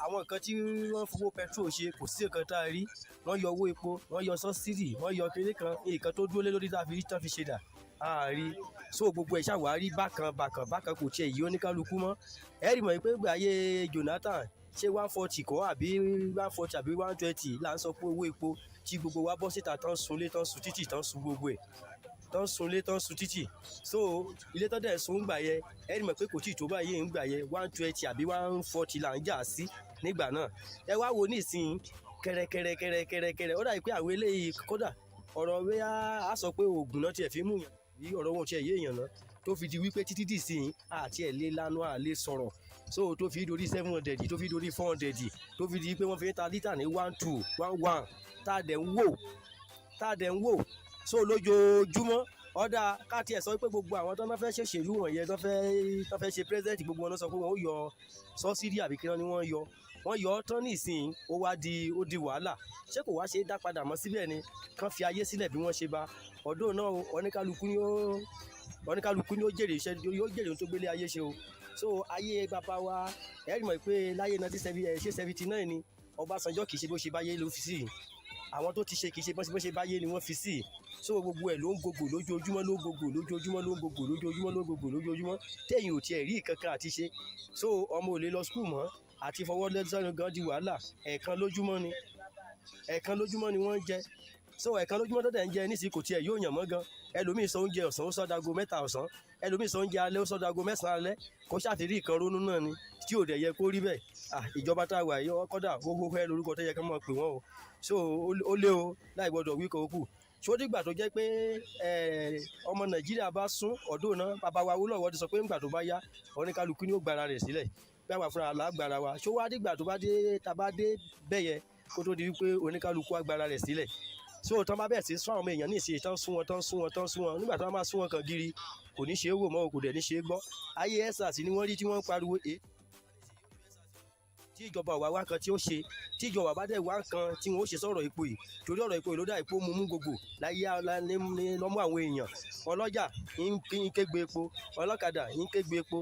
àwọn nǹkan tí wọ́n fowó petrol ṣe kò sí nǹkan tá a rí wọ́n yọ owó epo wọ́n yọ sọ́sídì wọ́n yọ kéré kan nǹkan tó dúró lé lórí tá a fi ṣe dà a rí so gbogbo ẹ̀ ṣàwárí bákan kò tiẹ̀ yí oníkálukú mọ́ ẹ rí mọ̀ pé gbà ayé Jonathan ṣé 140 kọ́ àbí 140 àbí 120 là ń sọ pé owó epo tí gbogbo wa bọ́ síta tán sunlé tán sun títì tán sun gbogbo ẹ̀ tán sunlé tán sun títì so ilé tán dẹ̀ sun ń gbà yẹ ẹ rí mọ̀ pé kò tí ì tó báyìí ń gbà yẹ 120 àbí 140 là ń jà sí nígbà náà ẹ wá wo nísìnyí kẹrẹkẹrẹ ó dàbí pé àwọn eléyìí kódà ọ̀rọ̀ wẹ́ á sọ pé oògùn náà tiẹ̀ fi mú yàn bí ọ̀rọ̀ wọn tiẹ̀ yé èèyàn náà tó fi di wípé títí dì sí àti ẹ̀ lé lánàá àlè sọ̀rọ̀ so tó fi dorí 700 tó fi dorí 400 tó fi di pé wọ́n fi ń ta lítà ní 12 11 tá a dẹ̀ ń wò so lójoojúmọ́ ọ̀dà káàtì ẹ̀ sọ pé gbogbo àwọn tó ń fẹ́ ṣèṣèlú wọ̀nyẹn tó fẹ́ ṣe president gbogbo wọn sọ pé wọ́n ó yọ sọ́sídì àbí kí wọ́n yọ ọ́ tán nísìnyí ó di wàhálà ṣé kò wá ṣe é dá padà mọ́ síbẹ̀ ni kán fi ayé sílẹ̀ bí wọ́n ṣe bá ọdún náà oníkálukú ni ó jèrè iṣẹ́ yóò jèrè ohun tó gbélé ayé ṣe o so ayé bàbá wa ẹ̀rí mọ̀ pé láyé 1979 ni Ọbásanjọ́ kì í ṣe bó ṣe báyé ló fi sí àwọn tó ti ṣe kì í ṣe bó ṣe báyé ni wọ́n fi sí so gbogbo ẹ̀ ló ń gògò lójoojúmọ́ téèyàn ò tiẹ̀ rí kankan àti ṣe so ọmọ ò lè lọ skul mọ́ àti fọwọ́ lẹ́sàn gan di wàhálà ẹ̀ẹ̀kan lójúmọ́ ni wọ́n ń jẹ so ẹ̀ẹ̀kan lójúmọ́ tó dẹ̀ ń jẹ nísìnyí kò tiẹ̀ yóò yàn mọ́ gan ẹlòmíì sọ oúnjẹ ọ̀sán ó sọ́dago 3 ọ̀sán ẹlòmíì sọ oúnjẹ alẹ́ ó sọ́dago 9 alẹ́ kó ṣàtìrí ìkan ronú náà ni tí ò dẹ̀ yẹ kó rí bẹ́ẹ̀ ìjọba tá a wà yìí kọ́dà gbogbo ẹ lórúkọ tó yẹ ká máa pè wọ́n o so ó lé o láì gbọ́dọ̀ wí kan okù ṣó dìgbà tó jẹ́ pé ọmọ Nàìjíríà bá sún ọdún náà bàbá wa Awólọ́wọ̀ ti sọ pé ńgbà tó bá yá oníkálukú ni ó gbára rẹ̀ sílẹ̀ bí àwọn fúnra lágbára wa ṣó wá dìgbà tó bá dé tabá dé bẹ́yẹ kó tó di wípé oníkálukú agbára rẹ̀ sílẹ̀ so tán bá bẹ̀rẹ̀ sí sún àwọn ọmọ èèyàn ní ìṣe tán sún wọn nígbà tí wọ́n máa sún wọn kan gírí kò ní ṣe é wò mọ́ kò dẹ̀ ní ṣe é gbọ́ ayé ẹ́sà sí ni wọ́n rí tí wọ́n ń pariwo tí ìjọba wà wá kan tí ó ṣe tí ìjọba bá dẹ̀ wá kan tí wọ́n ó ṣe sọ̀rọ̀ ipò yìí torí ọ̀rọ̀ ipò yìí ló dá ipò mú gbogbo láyé lọ́mú àwọn èèyàn ọlọ́jà ń kégbe epo ọlọ́kadà ń kégbe epo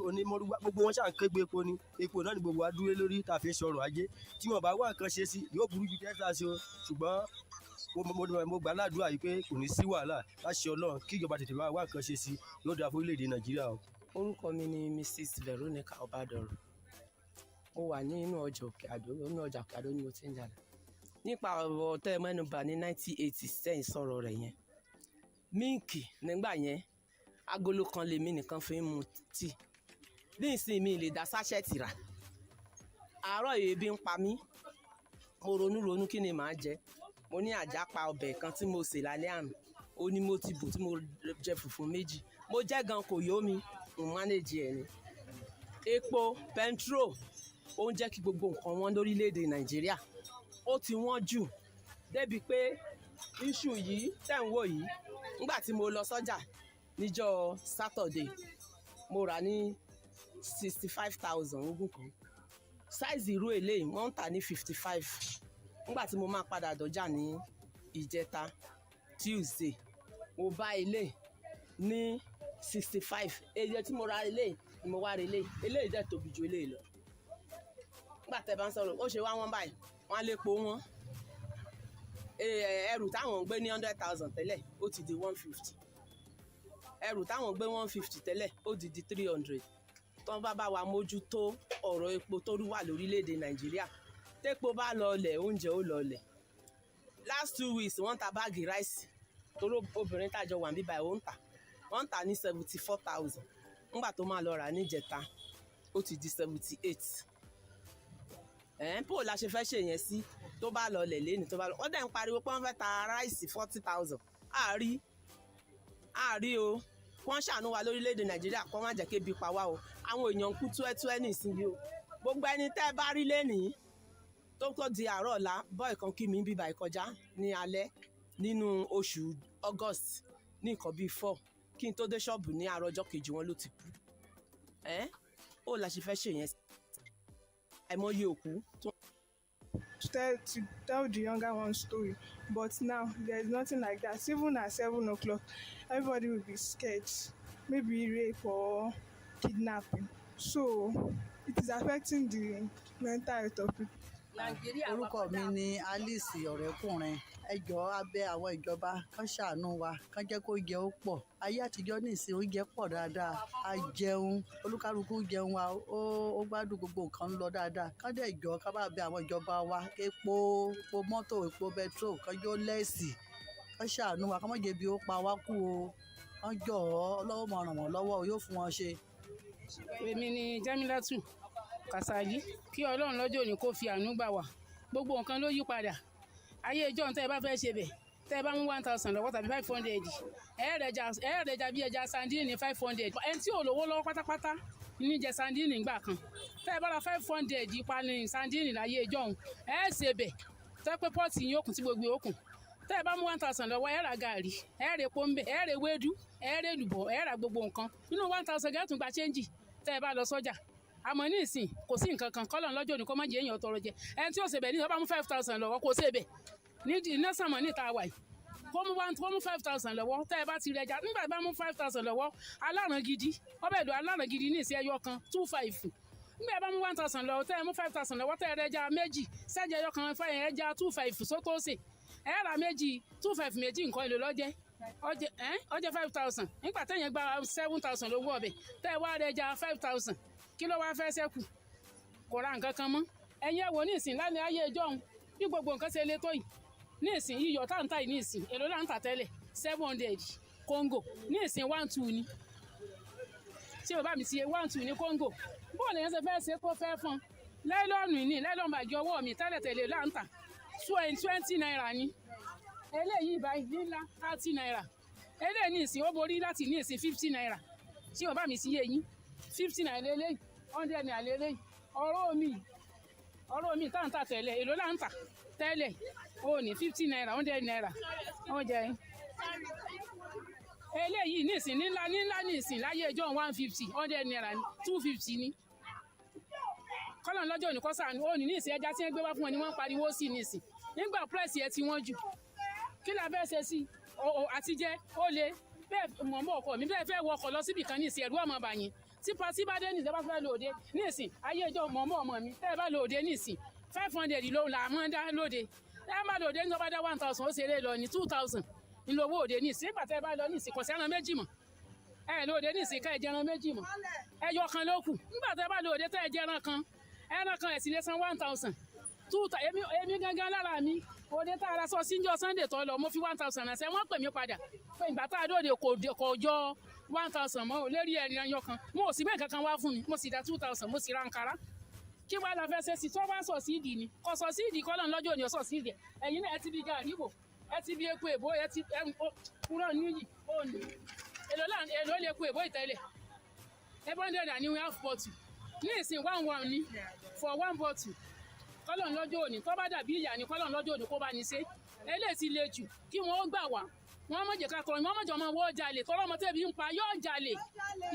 onímọ̀rúwá gbogbo wọn ṣáà ń kégbe epo ni epo náà ni gbogbo wa dúró lórí tàfi sọ̀rọ̀ ajé tí wọ́n bá wá nǹkan ṣe sí yóò burú ju tẹ́sà sí o ṣùgbọ́n mo gbà ládùúrà yìí pé kò ní sí wàhálà láṣẹ Ọlọ́run kí ìjọba tètè wá nǹkan ṣe sí yóò dáa fún orílẹ̀-èdè Nàìjíríà o. Orúkọ mi ni Mrs. Veronica Obadoro mo wà ní inú ọjà Òkè Àdó ni mo ti ń jalè nípa ọ̀rọ̀ tẹ́ ẹ mẹ́nubà ní 1980 sẹ́yìn sọ̀rọ̀ rẹ̀ yẹn míǹkì nígbà yẹn agolo kan lèmi nìkan fi ń mu tíì ní ìsìn mi lè dá sáṣẹ́ẹ̀tì rà àárọ̀ ebi ń pa mí mo ronú kí ni màá jẹ mo ní àjápa ọbẹ̀ kan tí mo sè lálẹ́ àná ó ní mo ti bù tí mo jẹ fùfú 2 mo jẹ́ gan kò yó mi mo mánéjì ẹ̀ ni epo pẹntró ó ń jẹ́ kí gbogbo nǹkan wọn lórílẹ̀‐èdè Nàìjíríà ó ti wọ́n jù débi pé iṣu yìí tẹ̀ ń wò yìí nígbà tí mo lọ sọ́jà níjọ́ Saturday mo rà ní 65,000 ogún kan sáìzì irú eléyìí wọ́n ń tà ní 55 nígbà tí mo máa padà dọ́jà ní ìjẹta Tuesday mo bá eléyìí ní 65 èyí tí mo ra eléyìí ni mo wá ra eléyìí dẹ̀ tóbi ju eléyìí lọ nígbà tẹ́ bá ń sọ̀rọ̀ ó ṣe wá wọ́n báyìí wọ́n á lè po wọn ẹrù táwọn ń gbé ní 100,000 tẹ́lẹ̀ ó ti di 150 ẹrù táwọn ń gbé 150 tẹ́lẹ̀ ó ti di 300 tó bá bá wa mójútó ọ̀rọ̀ epo tó wà lórílẹ̀‐èdè Nàìjíríà tépo bá lọlẹ̀ oúnjẹ ó lọlẹ̀ last 2 weeks wọ́n ta báàgì ráìsì torí obìnrin tàjọ wà níbà ó ń tà wọ́n ń tà ní 74,000 nígbà tó máa lọ rà níjẹta ó ti di 78 pò la ṣe fẹ́ ṣe yẹn sí tó bá lọlẹ̀ lẹ́ni tó bá lọ wọ́n dẹ̀ ń pariwo pé wọ́n fẹ́ ta ráìsì 40,000 àárí o wọ́n ṣàánú wa lórílẹ̀‐èdè Nàìjíríà kó má jẹ́ kébi pa wá o àwọn èèyàn ń kú túẹ́túẹ́ nísìnyí o gbogbo ẹni tẹ́ ẹ bá rí lẹ́nìí tó di àárọ̀ ọ̀la bọ́ọ̀ kan kí mi bíbá ìkọjá ní alẹ́ nínú oṣù August ní nǹkan bíi 4 kí n tó dé ṣọ́ọ̀bù ní àárọ̀ ọjọ́ kejì wọn ló ti kú ó la ṣe fẹ́ ṣe yẹn àìmọye òkú. To tell the younger one story, but now there's nothing like that. Even at 7 o'clock, everybody will be scared, maybe rape or kidnapping. So it is affecting the mental health of people. Orúkọ mi ni Alice ọ̀rẹ́kùnrin. Ẹ jọ̀ọ́ a bẹ̀ àwọn ìjọba kán ṣàánú wa kán jẹ́ kó jẹ ó pọ̀. Ayé àtijọ́ nísìnyí oúnjẹ pọ̀ dáadáa. A jẹun olúkálùkù jẹun wa ó gbádùn gbogbo nǹkan ń lọ dáadáa. Kán dẹ̀ jọ̀ọ́ ká bá bẹ̀ àwọn ìjọba wa epo mọ́tò epo bẹtiró kán yóò lẹ́ẹ̀sì kán ṣàánú wa kán má jẹ́ bí ó pa wá kú o. Kán jọ̀ọ́ Ọlọ́run máa ràn wọ́n lọ́wọ́ yóò fún wọn ṣe. Èmi ni Jamilatu Kasali kí Ọlọ́run lọ́jọ́ òní kó fi àánú gbà wá gbogbo nǹkan ló yí padà ayé ìjọ tẹ́ ẹ bá fẹ́ ṣe bẹ̀ tẹ́ ẹ bá mú 1,000 lọ́wọ́ tàbí 500 ẹ̀ẹ́dẹ̀jà bí ẹja sandini 500 ẹni tí ò lówó lọ́wọ́ pátápátá ní jẹ sandini gbà kan tẹ́ ẹ bá ra 500 pani sandini láyé ìjọ òun ẹ̀ ṣe bẹ̀ tẹ́ pé pọ́ọ̀tì yín òkun tí gbogbo òkun tẹ́ ẹ bá mú 1,000 lọ́wọ́ ẹ̀ ra gàrí ẹ̀ rè pọ́ńbẹ́ ẹ̀ rè wédú ẹ̀ rè lùbọ̀ ẹ̀ ra gbogbo nǹkan nínú 1,000 gẹ́tùn gba chẹ́ńjì tẹ́ ẹ bá lọ sọ́jà àmọ́ ní ìsìn kò sí nǹkan kan kọ́lọ̀ lọ́jọ́ ní kó má jẹ́ èèyàn tọrọ jẹ ẹni tí ó ṣe bẹ̀ ní ìjọba mú 5,000 lọ́wọ́ kò ṣe bẹ̀ ní nẹ́sàmọ́ níta wà yìí kó mú 5,000 lọ́wọ́ tẹ́ ẹ bá ti rẹja nígbà tí bá mú 5,000 lọ́wọ́ aláràn gidi ọbẹ̀ ìlú aláràn gidi ní ìsìn ẹyọ kan 2.5 nígbà tí bá mú 1,000 lọ́wọ́ tẹ́ ẹ mú 5,000 lọ́wọ́ tẹ́ ẹ rẹja méjì sẹ́jẹ ẹyọ kan fẹ́ ẹja 2.5 sótóòsè ẹ ra méjì 2.5 méjì nǹkan èlò lọ́jẹ́ ọjẹ́ 5,000 nígbà tẹ́yìn gba 7,000 lówó ọbẹ̀ tẹ́ ẹ wá rẹja 5,000 kí ló wá fẹ́ sẹ́kù kò ra nǹkan kan mọ́ ẹ̀yin ẹ̀ wò ní ìsìn lánàá ayé ẹjọ́ òun bí gbogbo nǹkan ṣe lé tó yìí ní ìsìn iyọ̀ tá ń tà ní ìsìn èlò là ń tà tẹ́lẹ̀ 700 Congo ní ìsìn 1.2 ni tí bàbá mi ti yẹ 1.2 ní Congo bóòlù yẹn ṣe fẹ́ ṣe tó fẹ́ fún láìlọ́ọ̀nù ní láìlọ́ọ̀nù bàjẹ́ ọwọ́ mi tẹ́lẹ̀ là ń tà 20 naira ni eléyìí báyìí nílá 30 naira eléyìí ní ìsìn ó borí láti ní ìsìn 50 naira tí bàbá mi ti yẹ yín 50 naira lélẹ́yìn 100 naira lélẹ́yìn ọ̀rọ̀ mi tá ń tà tẹ́lẹ̀ èlò là ń tà tẹ́lẹ̀ ó ní 50 naira 100 naira ó jẹ́ eléyìí nísìn nílá nísìn láyé ẹjọ́ 150 100 naira 250 ní kọ́lọ̀ lọ́jọ́ òní kọ́sà ó ní nísìn ẹja tí wọ́n gbé wá fún wọn ni wọ́n pariwo sí nísìn nígbà price ẹ ti wọ́n jù kí la fẹ́ ṣe sí àtijẹ́ ó le bẹ́ẹ̀ mọ̀ ọkọ mi bẹ́ẹ̀ fẹ́ wọkọ̀ lọ síbì kan nísìn ẹ̀rú ọmọ bàyìn tí pàtí bá dé nìsìn bá fẹ́ lòde nísìn ayé ẹjọ́ mọ̀mọ́ ọmọ mi tẹ́ ẹ bá lòde nísìn 500 ló là mọ́ dá lóde tẹ́ ẹ bá lòde ní ọba dá 1,000 ó ṣeré lọ ní 2,000 ńlọ owó òde nísìn nígbà tẹ́ ẹ bá lọ nísìn kò sẹ́ran méjì mọ́ ẹ lòde nísìn ká ẹ jẹran méjì mọ́ ẹyọ kan ló kù nígbà tẹ́ ẹ bá lòde tẹ́ ẹ jẹran kan ẹran kan ẹ̀ sì lè san 1,000 èmi gangan lára mi òde tá a ra sọ síjọ́ Sunday tó lọ mo fi 1,000 náà sẹ́ wọ́n pè mí padà pé ìgbà tá a dóde kò jọ 1,000 mọ́ ò lérí ẹ̀rí ẹyọ kan mo ò sì bẹ́ẹ̀ kankan wá fún mi mo sì dá 2,000 mo sì ra nkàrà kí wàá la fẹ́ ṣe sí tó bá sọ síìdì ni kò sọ síìdì kọ́ lọ́n lọ́jọ́ òní ọ̀sọ̀ síìdì ẹ̀yin náà ẹ ti bí gàrí bò ẹ ti bí epo èbó ẹ ti kúrò níyì òní èlò lè epo èbó ìtẹ́lẹ̀ 800 ní half bottle ní ìsìn 1 ní for 1 bottle kọ́lọ́n lọ́jọ́ òní tó bá dàbí ìyá ni kọ́lọ́n lọ́jọ́ òní kó bá ní ṣe eléyìí ti le jù kí wọ́n gbà wá wọ́n mọ̀ jẹ́ ká kọrin wọ́n mọ̀ jọ máa wọ́ jalè kọ́ lọ́mọ tẹ́bi ń pa yóò jalè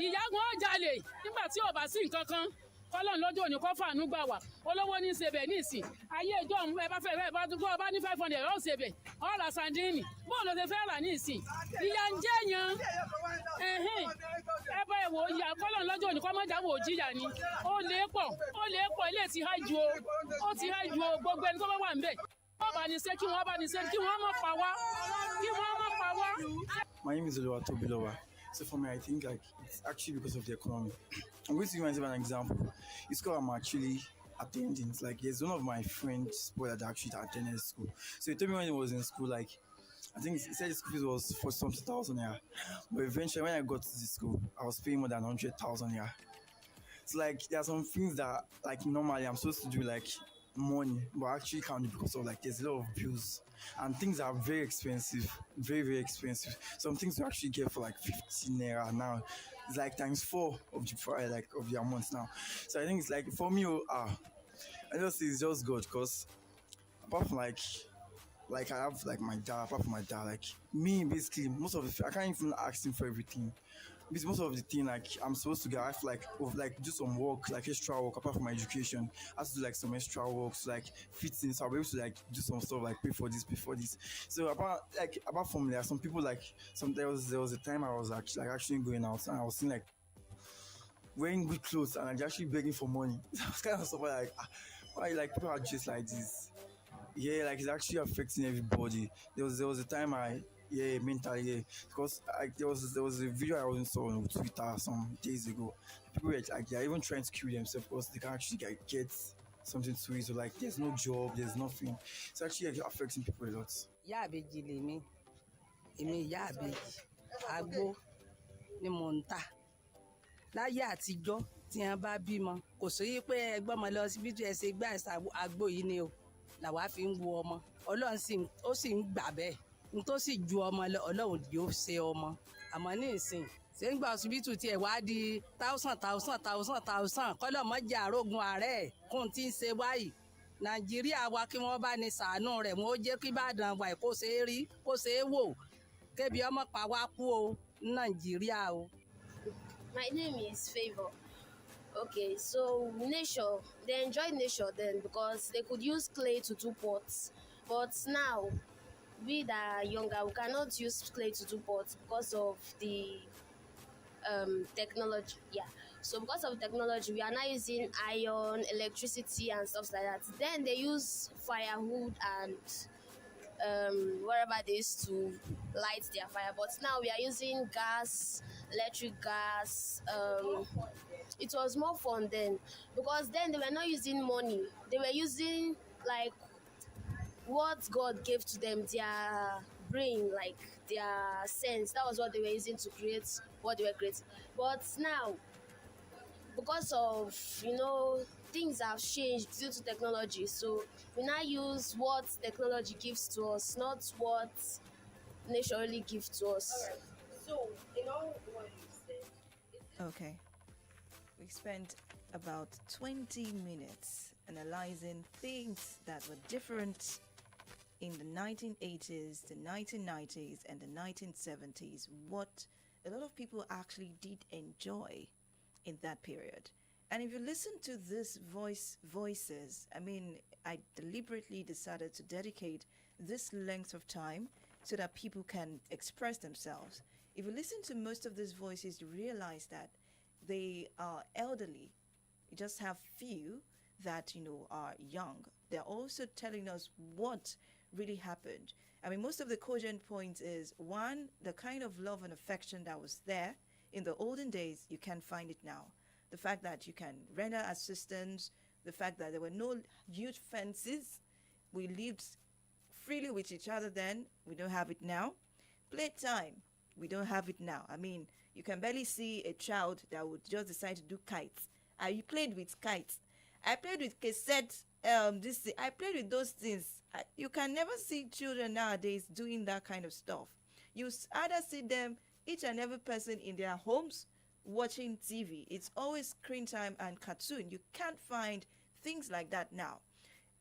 ìyá gan ó jalè nígbà tí ò bá sí nǹkan kan kọ́lọ́n lọ́jọ́ òní kọ́ fàánú gbà wá olówó ní í ṣe bẹ̀ ní ìsìn ayé ìjọ ọ̀hún ẹ bá fẹ́ ẹ bá dúpọ̀ ọba ní 500 ó ṣe bẹ̀ ó ra sandini bóòlù ṣe fẹ́ rà ní ìsìn ìyá ń jẹ́ yan ẹ bá ẹ wò ó yà kọ́lọ́n lọ́jọ́ òní kọ́ mọ́jà wò ó jìyà ni ó lè pọ̀ ilé ti há ju o ó ti há ju o gbogbo ẹni tó bá wà ń bẹ̀ wọ́n bá ní ṣe kí wọ́n bá ní ṣe kí wọ́n má pa wá kí wọ́n má pa wá. My name is Oluwatobiloba. So for me, I think like it's actually because of the economy. I'm going to give myself an example. It's school I'm actually attending. It's like there's one of my friends boy that actually attended school. So he told me when he was in school, like I think he said his school fees was for some 2,000 naira. But eventually when I got to the school, I was paying more than 100,000 naira. It's like there are some things that like normally I'm supposed to do like money, but actually can't do because of like there's a lot of bills and things are very expensive, very expensive. Some things you actually get for like 15 naira now. It's like ×4 of the price like of the amount now. So I think it's like for me, I just say it's just good because apart from like I have like my dad, apart from my dad, like me basically most of the I can't even ask him for everything. Because most of the thing like I'm supposed to get, I have to like do some work, like extra work apart from my education. I have to do like some extra work to like fit in, so I'll be able to like do some stuff like pay for this. So apart from there, some people like there was a time I was actually going out and I was seeing like wearing good clothes and I'm actually begging for money. I was kind of stuff like why like people are just like this. Yeah, like it's actually affecting everybody. There was a time mentally, because there was a video I was saw on Twitter some days ago. People were like they're even trying to kill themselves because they can't actually get something to eat. So like there's no job, there's nothing. It's actually affecting people a lot. Ìyá àbèjì lèmi èmi ìyá àbèjì àgbo ni mò ń tà láyé àtijọ́ tí wọ́n bá bímọ kò sí pé ẹgbọ́n ọmọ lọ síbi tí ẹ ṣe gbà àgbo yìí ni o làwa fi ń wo ọmọ Ọlọ́run sì ń gbà bẹ́ẹ̀ n tó sì ju ọmọ lọ Ọlọ́run yóò ṣe ọmọ àmọ́ ní ìsìn ṣé ń gba ọsibítù tiẹ̀ wá di 1,000 kọ́lọ̀ mọ́jà arógun ààrẹ kún tí ń ṣe wáyìí Nàìjíríà wa kí wọ́n bá ní ṣàánú rẹ̀ wọ́n ó jẹ́ kí Ìbàdàn wa kó ṣe é rí kó ṣe é wò kébi ọmọ pa wá kú o ní Nàìjíríà o. My name is FEIVA. Okay, so nature, they enjoyed nature then because they could use clay to do pots. But now, we that are younger, we cannot use clay to do pots because of the technology. Yeah. So because of technology, we are now using iron, electricity, and stuff like that. Then they use firewood and wherever they used to light their fire. But now we are using gas, electric gas. It was more fun then because then they were not using money. They were using like what God gave to them, their brain, like their sense. That was what they were using to create what they were creating. But now, because of, things have changed due to technology, so we now use what technology gives to us, not what nature really gives to us. So, what you said. Okay. We spent about 20 minutes analyzing things that were different in the 1980s, the 1990s, and the 1970s. What a lot of people actually did enjoy in that period. And if you listen to these voices, I deliberately decided to dedicate this length of time so that people can express themselves. If you listen to most of these voices, you realize that they are elderly. You just have few that, are young. They're also telling us what really happened. Most of the cogent points is, one, the kind of love and affection that was there in the olden days, you can't find it now. The fact that you can render assistance, the fact that there were no huge fences, we lived freely with each other then, we don't have it now. Playtime, we don't have it now. You can barely see a child that would just decide to do kites. I played with kites. I played with cassette. I played with those things. You can never see children nowadays doing that kind of stuff. You either see them, each and every person in their homes, watching TV. It's always screen time and cartoon. You can't find things like that now.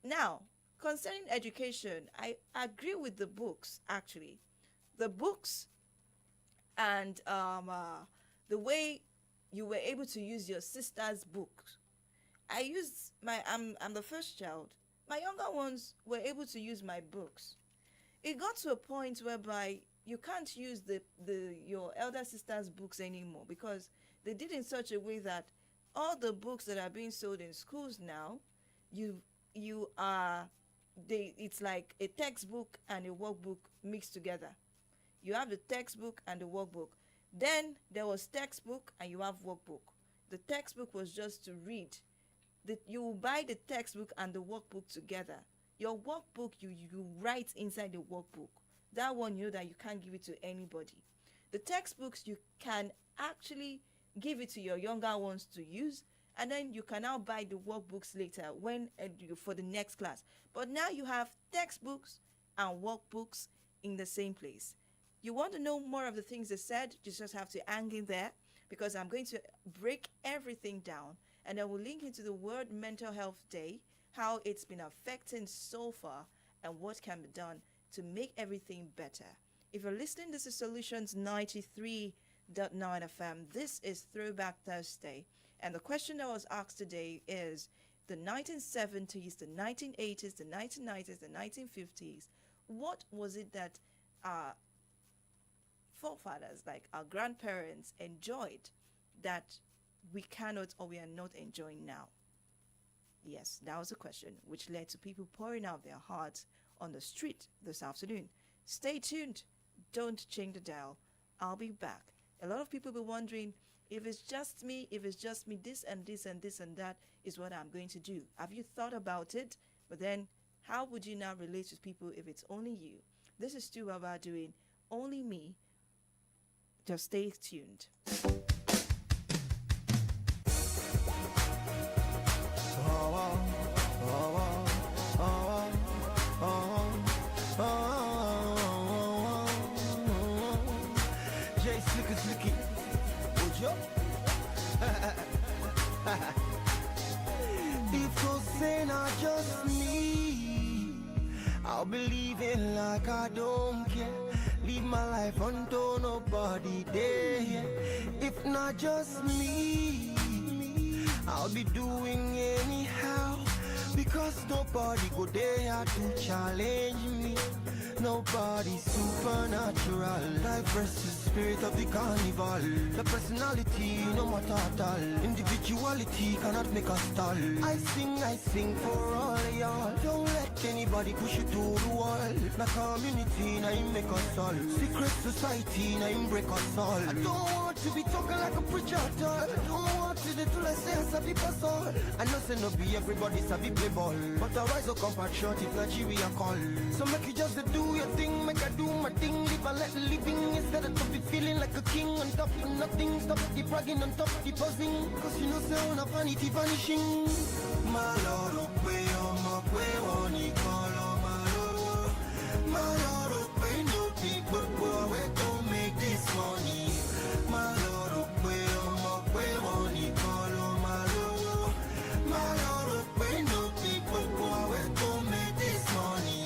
Now, concerning education, I agree with the books, actually. The books and the way you were able to use your sister's books. I'm the first child. My younger ones were able to use my books. It got to a point whereby you can't use your elder sister's books anymore because they did in such a way that all the books that are being sold in schools now, it's like a textbook and a workbook mixed together. You have the textbook and the workbook. Then there was textbook and you have workbook. The textbook was just to read. You buy the textbook and the workbook together. Your workbook, you write inside the workbook. That one, you know that you can't give it to anybody. The textbooks, you can actually give it to your younger ones to use, and then you can now buy the workbooks later for the next class. But now you have textbooks and workbooks in the same place. You want to know more of the things they said, you just have to hang in there, because I'm going to break everything down, and I will link into the World Mental Health Day, how it's been affecting so far, and what can be done to make everything better. If you're listening, this is Solutions 93.9 FM. This is Throwback Thursday. And the question that was asked today is the 1970s, the 1980s, the 1990s, the 1950s. What was it that our forefathers, like our grandparents, enjoyed that we cannot or we are not enjoying now? Yes, that was a question which led to people pouring out their hearts on the street this afternoon. Stay tuned. Don't change the dial. I'll be back. A lot of people will be wondering, if it's just me, this and this and this and that is what I'm going to do. Have you thought about it? But then, how would you now relate to people if it's only you? This is Stu Baba doing Only Me. Just stay tuned. If you're saying not just me, I'll be living like I don't care. Live my life until nobody there. If not just me, I'll be doing anyhow, because nobody go there to challenge me. Nobody supernatural. Life rests the spirit of the carnival. The personality, no matter at all. Individuality cannot make us stall. I sing for all y'all. Don't let anybody push you to the wall. Na community, na him make us all. Secret society, na him break us all. I don't want to be talking like a preacher at all. I don't want to do like say I sabi pass all. I know say no be everybody sabi play ball, but I rise up compatriotic Nigeria call. So make you just do your thing, make I do my thing. Live and let living instead of to be feeling like a king on top of nothing. Stop the bragging on top of the buzzing, cause you know say on a vanity vanishing. My lord, way on my way on the color. My lord, way no people go away to make this money. My lord, way on my way on the color. My lord, way no people go away to make this money.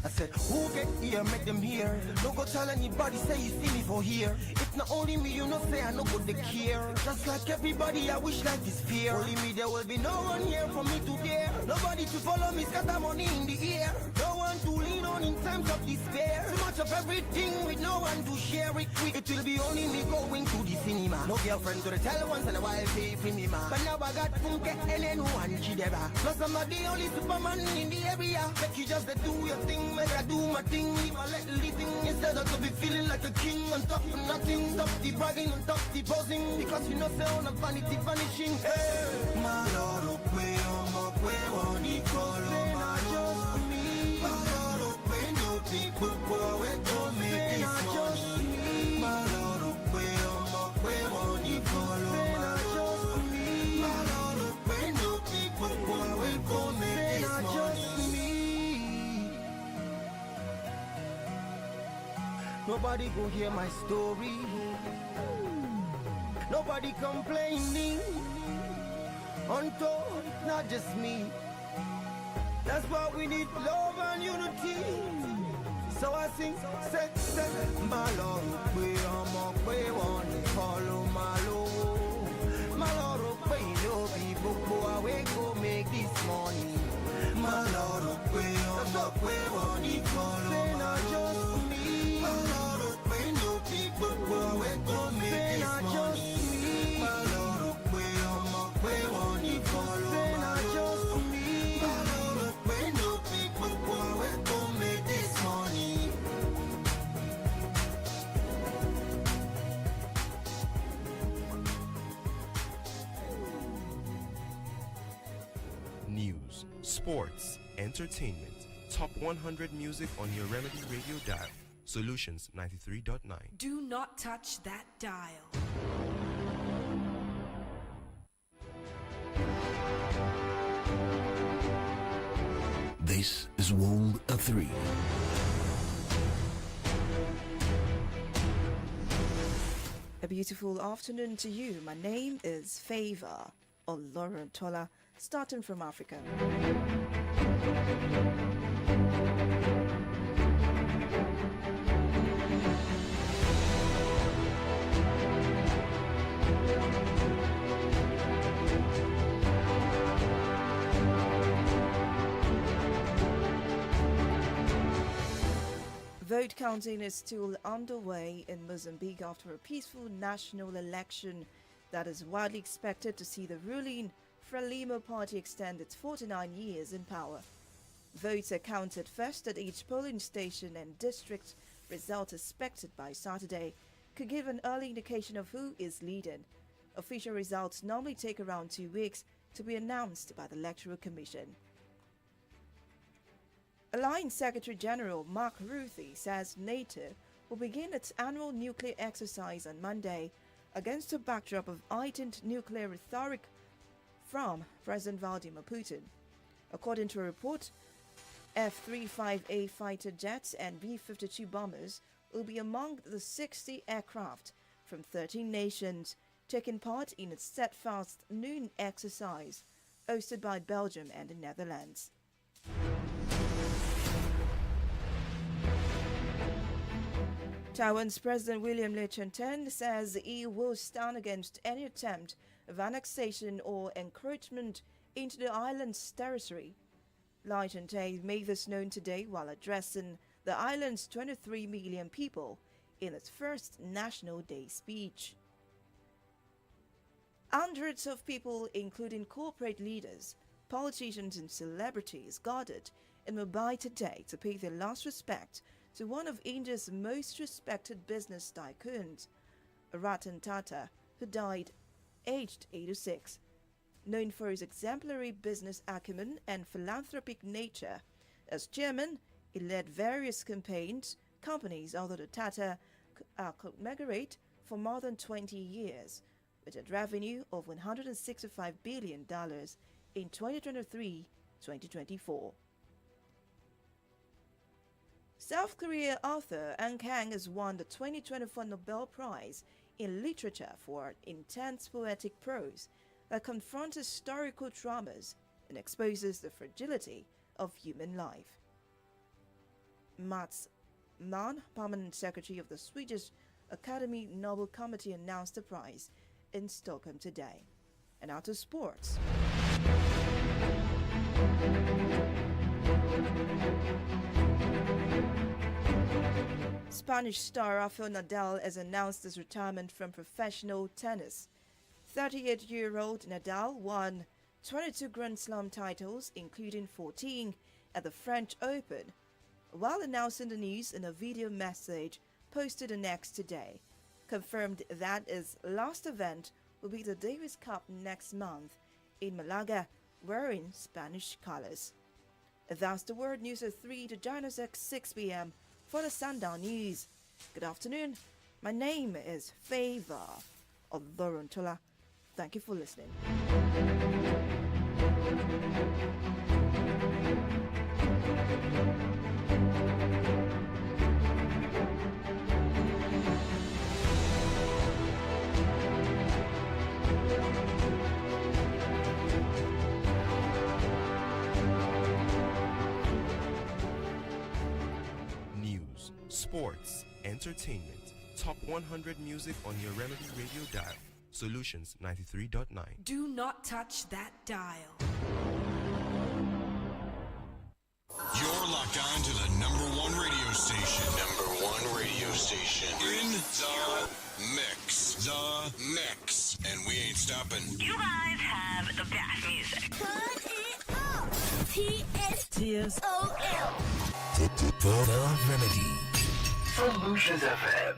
I said, who get here, make them hear. Don't go tell anybody, say you see me for here. If not only me, you know, say I no go the care. Just like everybody, I wish life is fair. Only me, there will be no one here for me to dare. Nobody to follow me, scatter money in the air. No one to lean on in times of despair. Too much of everything with no one to share it with. It will be only me going to the cinema. No girlfriend to the tell once and a while pay for me, ma. But now I got Funke and anyone Chideba. Plus I'm not the only Superman in the area. Make you just do your thing, make I do my thing. Live a let living instead of to be feeling like a king on top of nothing. Stop the bragging on top the buzzing, because you know say on a vanity vanishing. Hey, my lord, way on my way on the color. My just me, my lord, way no people go away to make this money. My lord, way on my way on the color. My just me, my lord, way no people go away to make this money. Nobody go hear my story. Nobody complaining. Untold, not just me. That's why we need love and unity. So I sing, say, my Lord, we are more, we want to follow my Lord. My Lord, we know people who are we go make this money. My Lord, we are more, we want to follow my Lord. My Lord, we know people who are we go make this money. My Lord, we are more, we want to follow my Lord. News, sports, entertainment, top 100 music on your Remedy radio dial. Solutions 93.9. Do not touch that dial. This is World of 3. A beautiful afternoon to you. My name is FEIVA Tola, starting from Africa. Vote counting is still underway in Mozambique after a peaceful national election that is widely expected to see the ruling Frelimo party extend its 49 years in power. Votes are counted first at each polling station, and district results expected by Saturday could give an early indication of who is leading. Official results normally take around 2 weeks to be announced by the Electoral Commission. Alliance Secretary General Mark Rutte says NATO will begin its annual nuclear exercise on Monday against a backdrop of heightened nuclear rhetoric from President Vladimir Putin. According to a report, F-35A fighter jets and B-52 bombers will be among the 60 aircraft from 13 nations taking part in its steadfast noon exercise hosted by Belgium and the Netherlands. Taiwan's President William Lee Chun-ten says he will stand against any attempt of annexation or encroachment into the island's territory. Lee Chun-ten made this known today while addressing the island's 23 million people in its first National Day speech. Hundreds of people, including corporate leaders, politicians and celebrities, gathered in Mumbai today to pay their last respect to one of India's most respected business tycoons, Ratan Tata, who died aged 86. Known for his exemplary business acumen and philanthropic nature, as chairman, he led various companies under the Tata conglomerate for more than 20 years, with a revenue of $165 billion in 2023-2024. South Korea author An Kang has won the 2024 Nobel Prize in Literature for intense poetic prose that confronts historical traumas and exposes the fragility of human life. Mats Mann, permanent secretary of the Swedish Academy Nobel Committee, announced the prize in Stockholm today. And now to sports. Spanish star Rafael Nadal has announced his retirement from professional tennis. 38-year-old Nadal won 22 Grand Slam titles, including 14 at the French Open, while announcing the news in a video message posted on X today. Confirmed that his last event will be the Davis Cup next month in Malaga, wearing Spanish colors. That's the World News at 3 to join us at 6 p.m. for the Sundown News. Good afternoon. My name is FEIVA Tola. Thank you for listening. sports, entertainment, top 100 music on your Remedy radio dial. Solutions 93.9. Do not touch that dial. You're locked on to the number one radio station. Number one radio station. In the mix. The mix. And we ain't stopping. You guys have the best music. Put it up. TSOL. The Remedy. Solutions FM.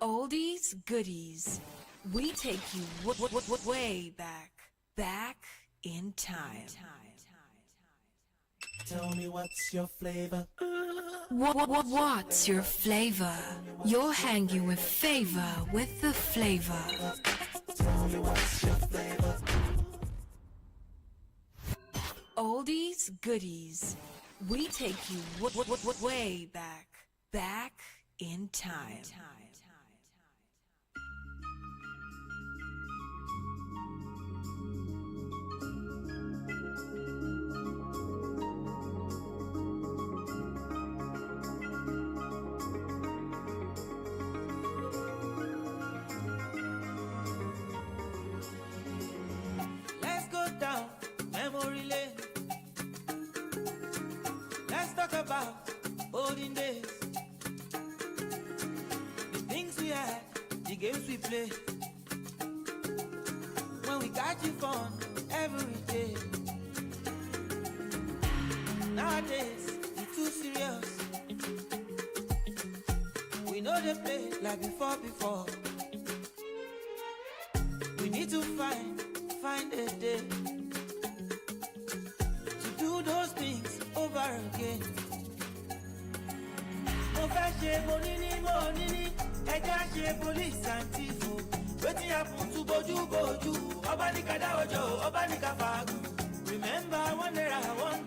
Oldies, goodies. We take you way back in time. Tell me what's your flavor. What's your flavor? You're hanging with FEIVA with the flavor. Tell me what's your flavor. Oldies, goodies. We take you way back in time. Let's go down memory lane. Let's talk about olden days. The things we had, the games we played. When we got you fun every day. Nowadays, we too serious. We know they play like before. We need to find a day to do those things over again. Mo fẹ́ ṣe monini, ẹja ṣe police and thief o. Wetin happen to bojú, ọba ní ká dá ọjọ́, ọba ní ká fàágùn. Remember $1, $1,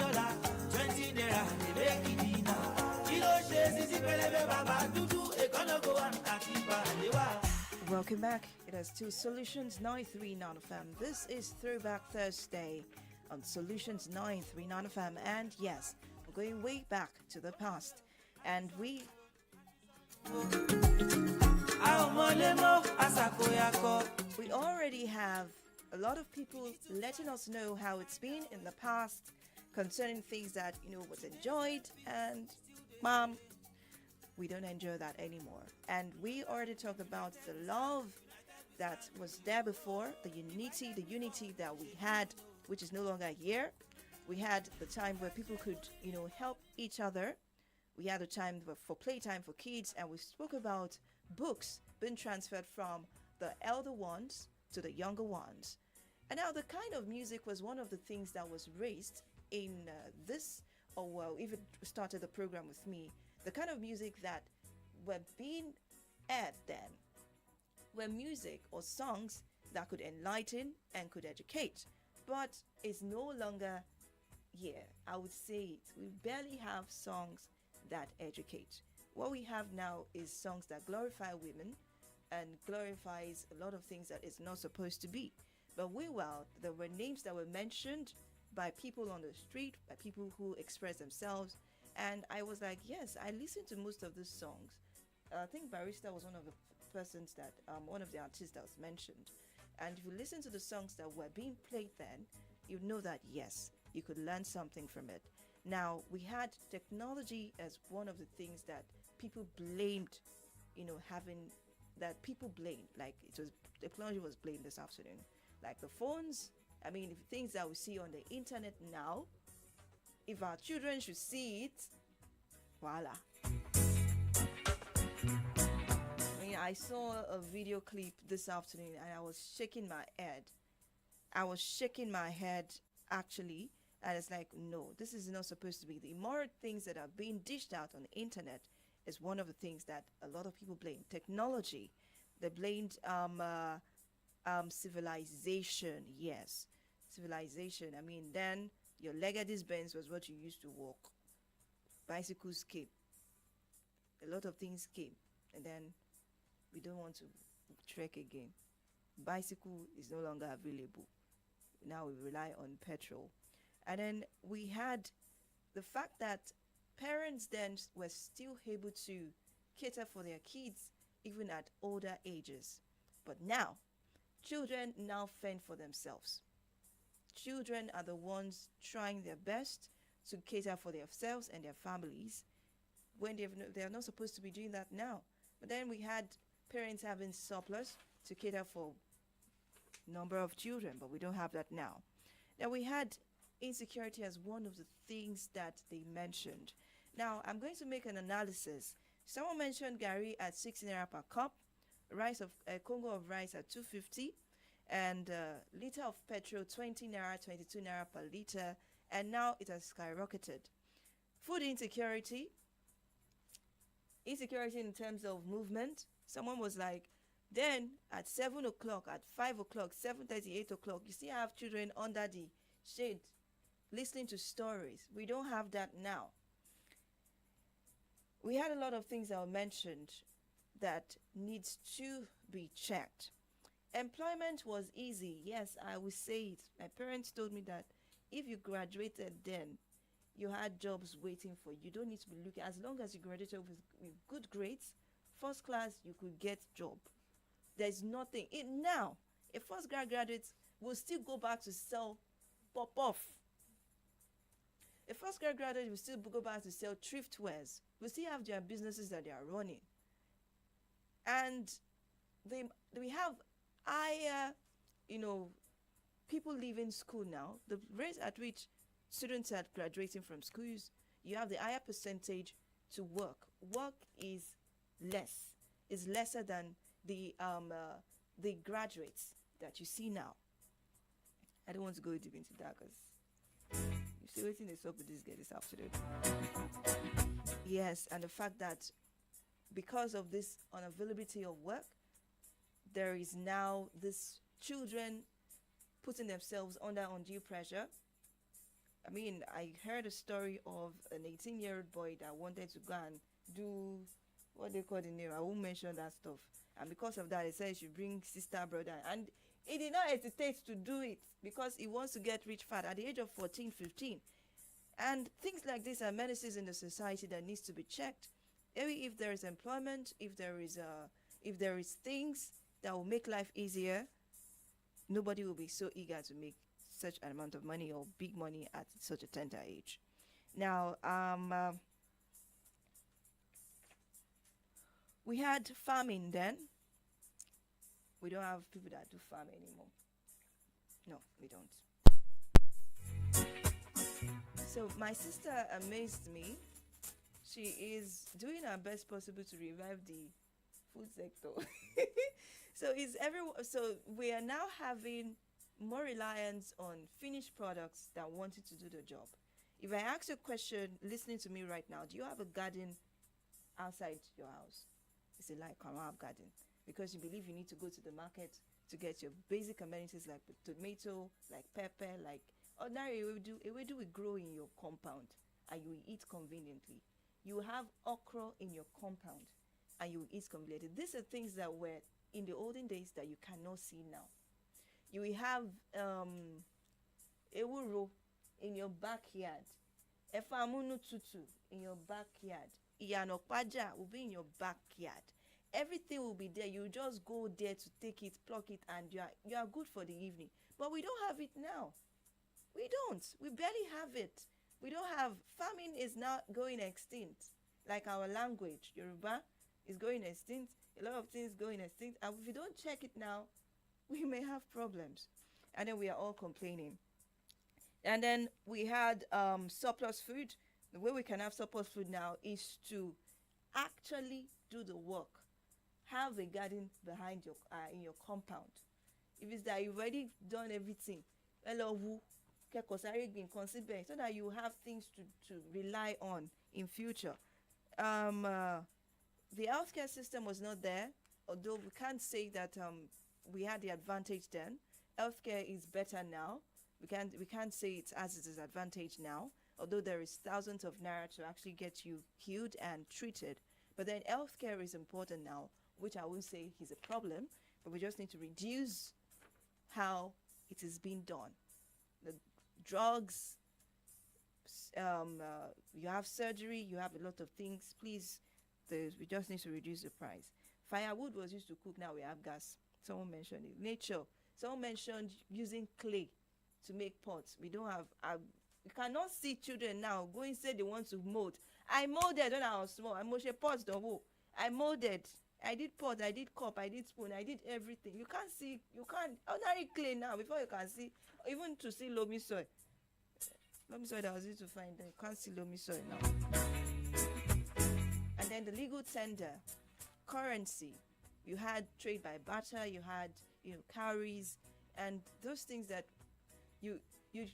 20 naira, dey make it dinner. Kí ló ṣe sisi pẹlẹbẹ bàbá dúdú, èkánná go and àti ìbàlẹ̀ wá. Welcome back. It is to Solutions 939 FM. This is Throwback Thursday on Solutions 939 FM. And yes, we're going way back to the past. And we already have a lot of people letting us know how it's been in the past concerning things that, was enjoyed. And, Mom, we don't enjoy that anymore. And we already talked about the love that was there before, the unity that we had, which is no longer here. We had the time where people could, help each other. We had a time for playtime for kids, and we spoke about books being transferred from the elder ones to the younger ones. And now the kind of music was one of the things that was raised in even started the program with me. The kind of music that were being aired then were music or songs that could enlighten and could educate, but it's no longer here. I would say it. We barely have songs that educate. What we have now is songs that glorify women and glorifies a lot of things that it's not supposed to be. But there were names that were mentioned by people on the street, by people who express themselves. And I was like, yes, I listened to most of these songs. I think Barista was one of the persons that, one of the artists that was mentioned. And if you listen to the songs that were being played then, you know that, yes, you could learn something from it. Now, we had technology as one of the things that people blamed, like technology was blamed this afternoon. Like the phones, things that we see on the internet now, if our children should see it, voila. I saw a video clip this afternoon and I was shaking my head. Actually, and it's like, no, this is not supposed to be. The immoral things that are being dished out on the internet is one of the things that a lot of people blame. Technology, they blamed civilization. Yes, civilization. Then your Legacy Benz was what you used to walk. Bicycles came. A lot of things came. And then we don't want to trek again. Bicycle is no longer available. Now we rely on petrol. And then we had the fact that parents then were still able to cater for their kids even at older ages. But now, children now fend for themselves. Children are the ones trying their best to cater for themselves and their families when they are not supposed to be doing that now. But then we had parents having surplus to cater for number of children, but we don't have that now. Now we had insecurity as one of the things that they mentioned. Now I'm going to make an analysis. Someone mentioned Gary at 6 naira per cup, rice of Congo of rice at 250, and liter of petrol 20 naira, 22 naira per liter, and now it has skyrocketed. Food insecurity in terms of movement. Someone was like, then at 7 o'clock, at 5 o'clock, 7:30, 8 o'clock, you still have children under the shade listening to stories. We don't have that now. We had a lot of things that were mentioned that needs to be checked. Employment was easy. Yes, I will say it. My parents told me that if you graduated then, you had jobs waiting for you. You don't need to be looking. As long as you graduated with good grades, first class, you could get job. There's nothing. Now, a first grad graduate will still go back to sell pop-off. A first grad graduate will still go back to sell thrift wares. Will still have their businesses that they are running. And we have higher, people leaving school now. The rate at which students are graduating from schools, you have the higher percentage to work. Work is less. Is lesser than the graduates that you see now. I don't want to go deep into that because you see waiting this up with this girl this afternoon. Yes, and the fact that because of this unavailability of work, there is now this children putting themselves under undue pressure. I mean, I heard a story of an 18-year-old boy that wanted to go and do what they call the name. I won't mention that stuff. And because of that, he said he should bring sister, brother. And he did not hesitate to do it because he wants to get rich fat at the age of 14, 15. And things like this are menaces in the society that needs to be checked. Maybe if there is employment, if there is things that will make life easier, nobody will be so eager to make such an amount of money or big money at such a tender age. Now, we had farming then. We don't have people that do farm anymore. No, we don't. So my sister amazed me. She is doing her best possible to revive the food sector. So we are now having more reliance on finished products than wanting to do the job. If I ask you a question, listening to me right now, do you have a garden outside your house? You say, like, I don't have garden. Because you believe you need to go to the market to get your basic amenities like tomato, like pepper, like ordinary ewedu will grow in your compound and you will eat conveniently. You will have okra in your compound and you will eat conveniently. These are things that were in the olden days that you cannot see now. You will have ewuro in your backyard. Efamunu tutu in your backyard. Iyanokpaja will be in your backyard. Everything will be there. You just go there to take it, pluck it, and you are good for the evening. But we don't have it now. We don't. We barely have it. We don't have. Farming is now going extinct. Like our language, Yoruba, is going extinct. A lot of things going extinct. And if we don't check it now, we may have problems. And then we are all complaining. And then we had surplus food. The way we can have surplus food now is to actually do the work. Have a garden behind your in your compound. If it's that you've already done everything, so that you have things to rely on in future. The healthcare system was not there, although we can't say that we had the advantage then. Healthcare is better now. We can't say it's as it is advantage now, although there is thousands of naira to actually get you healed and treated. But then healthcare is important now, which I won't say is a problem, but we just need to reduce how it is being done. The drugs, you have surgery, you have a lot of things. Please, we just need to reduce the price. Firewood was used to cook. Now we have gas. Someone mentioned it. Nature. Someone mentioned using clay to make pots. We don't have. You cannot see children now going say they want to mold. I molded when I was small. I molded pots. I molded. I did pot. I did cup. I did spoon. I did everything. You can't see. You can't ordinary clay now before you can see. Even to see loamy soil. Loamy soil that was used to find. You can't see loamy soil now. And then the legal tender, currency. You had trade by barter. You had cowries, and those things that you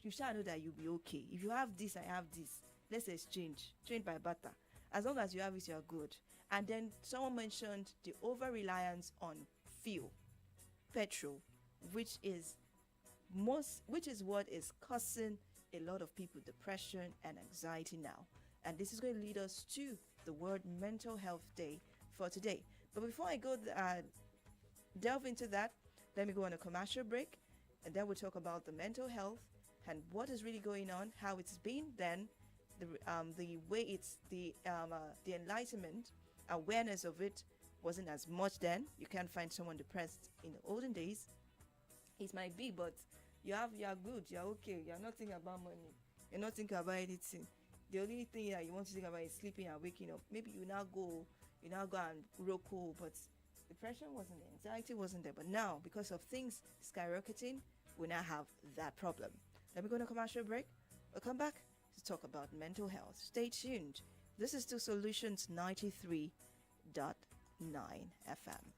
shall know that you'll be okay. If you have this, I have this. Let's exchange. Trade by barter. As long as you have it, you are good. And then someone mentioned the over-reliance on fuel, petrol, which is what is causing a lot of people depression and anxiety now. And this is going to lead us to the World Mental Health Day for today. But before I go delve into that, let me go on a commercial break, and then we'll talk about the mental health and what is really going on, how it's been then, the way it's the enlightenment, awareness of it wasn't as much then. You can't find someone depressed in the olden days. It might be, but you are good, you're okay, you're not thinking about money, you're not thinking about anything. The only thing that you want to think about is sleeping and waking up. Maybe you now go and roku, but depression wasn't there, anxiety wasn't there. But now, because of things skyrocketing, we now have that problem. Let me go on a commercial break. We'll come back to talk about mental health. Stay tuned. This is still Solutions 93.9 FM.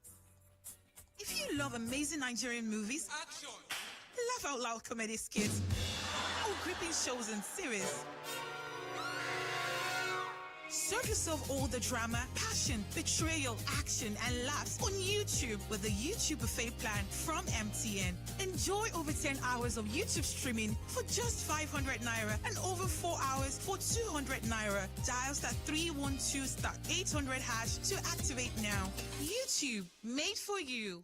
If you love amazing Nigerian movies, action, laugh out loud comedy skits, or gripping shows and series, serve yourself all the drama, passion, betrayal, action, and laughs on YouTube with the YouTube Buffet plan from MTN. Enjoy over 10 hours of YouTube streaming for just 500 Naira and over 4 hours for 200 Naira. Dial *312*800# to activate now. YouTube, made for you.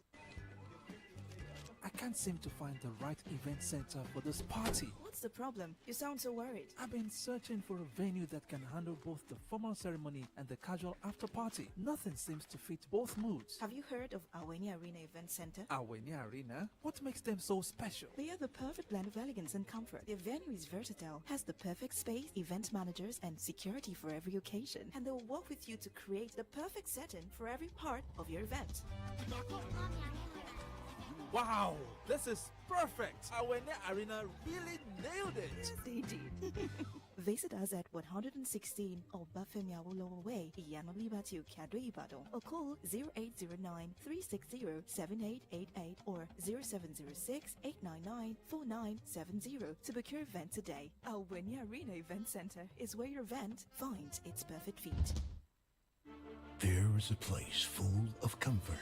I can't seem to find the right event center for this party. What's the problem? You sound so worried. I've been searching for a venue that can handle both the formal ceremony and the casual after party. Nothing seems to fit both moods. Have you heard of Aweni Arena Event Center? Aweni Arena? What makes them so special? They are the perfect blend of elegance and comfort. Their venue is versatile, has the perfect space, event managers, and security for every occasion. And they'll work with you to create the perfect setting for every part of your event. Wow, this is perfect. Aweni Arena really nailed it. They did. Visit us at 116 Obafemi Awolowo Way, Iyano Libati, Okado, Ibadan, or call 0809-360-7888 or 0706-899-4970 to book your event today. Aweni Arena Event Center is where your event finds its perfect fit. There is a place full of comfort,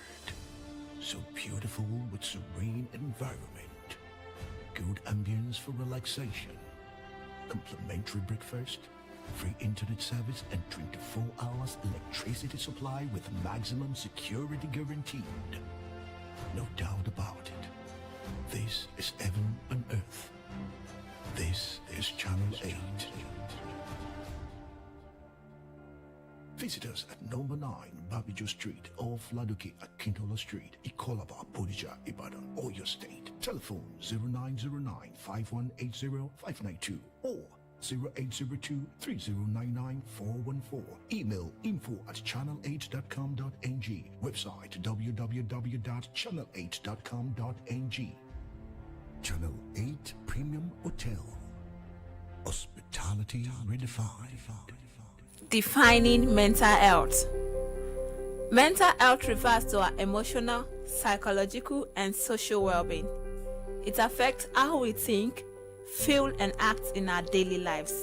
so beautiful with serene environment, good ambience for relaxation, complimentary breakfast, free internet service, and 24 hours electricity supply with maximum security guaranteed. No doubt about it. This is heaven on earth. This is Channel 8. Visit us at number 9 Babijo Street off Ladoke Akintola Street, Ikolaba, Bodija, Ibadan, Oyo State. Telephone 0909-5180-592 or 0802-3099-414. Email info@channel8.com.ng. Website www.channel8.com.ng. Channel 8 Premium Hotel. Hospitality redefined. Defining mental health. Mental health refers to our emotional, psychological, and social well-being. It affects how we think, feel, and act in our daily lives.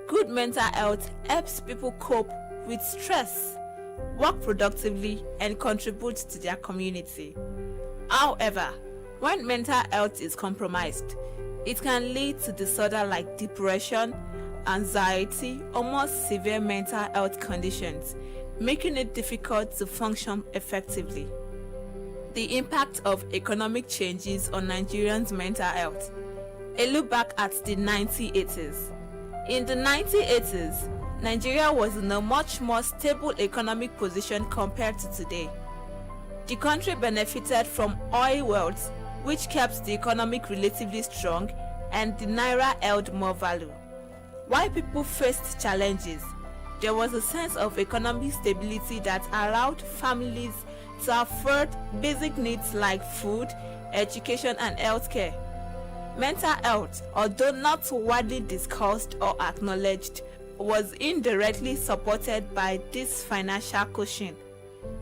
Good mental health helps people cope with stress, work productively, and contribute to their community. However, when mental health is compromised, it can lead to disorders like depression, anxiety, or more severe mental health conditions, making it difficult to function effectively. The impact of economic changes on Nigerians' mental health. A look back at the 1980s. In the 1980s, Nigeria was in a much more stable economic position compared to today. The country benefited from oil wealth, which kept the economy relatively strong, and the naira held more value. While people faced challenges, there was a sense of economic stability that allowed families to afford basic needs like food, education, and healthcare. Mental health, although not widely discussed or acknowledged, was indirectly supported by this financial cushion.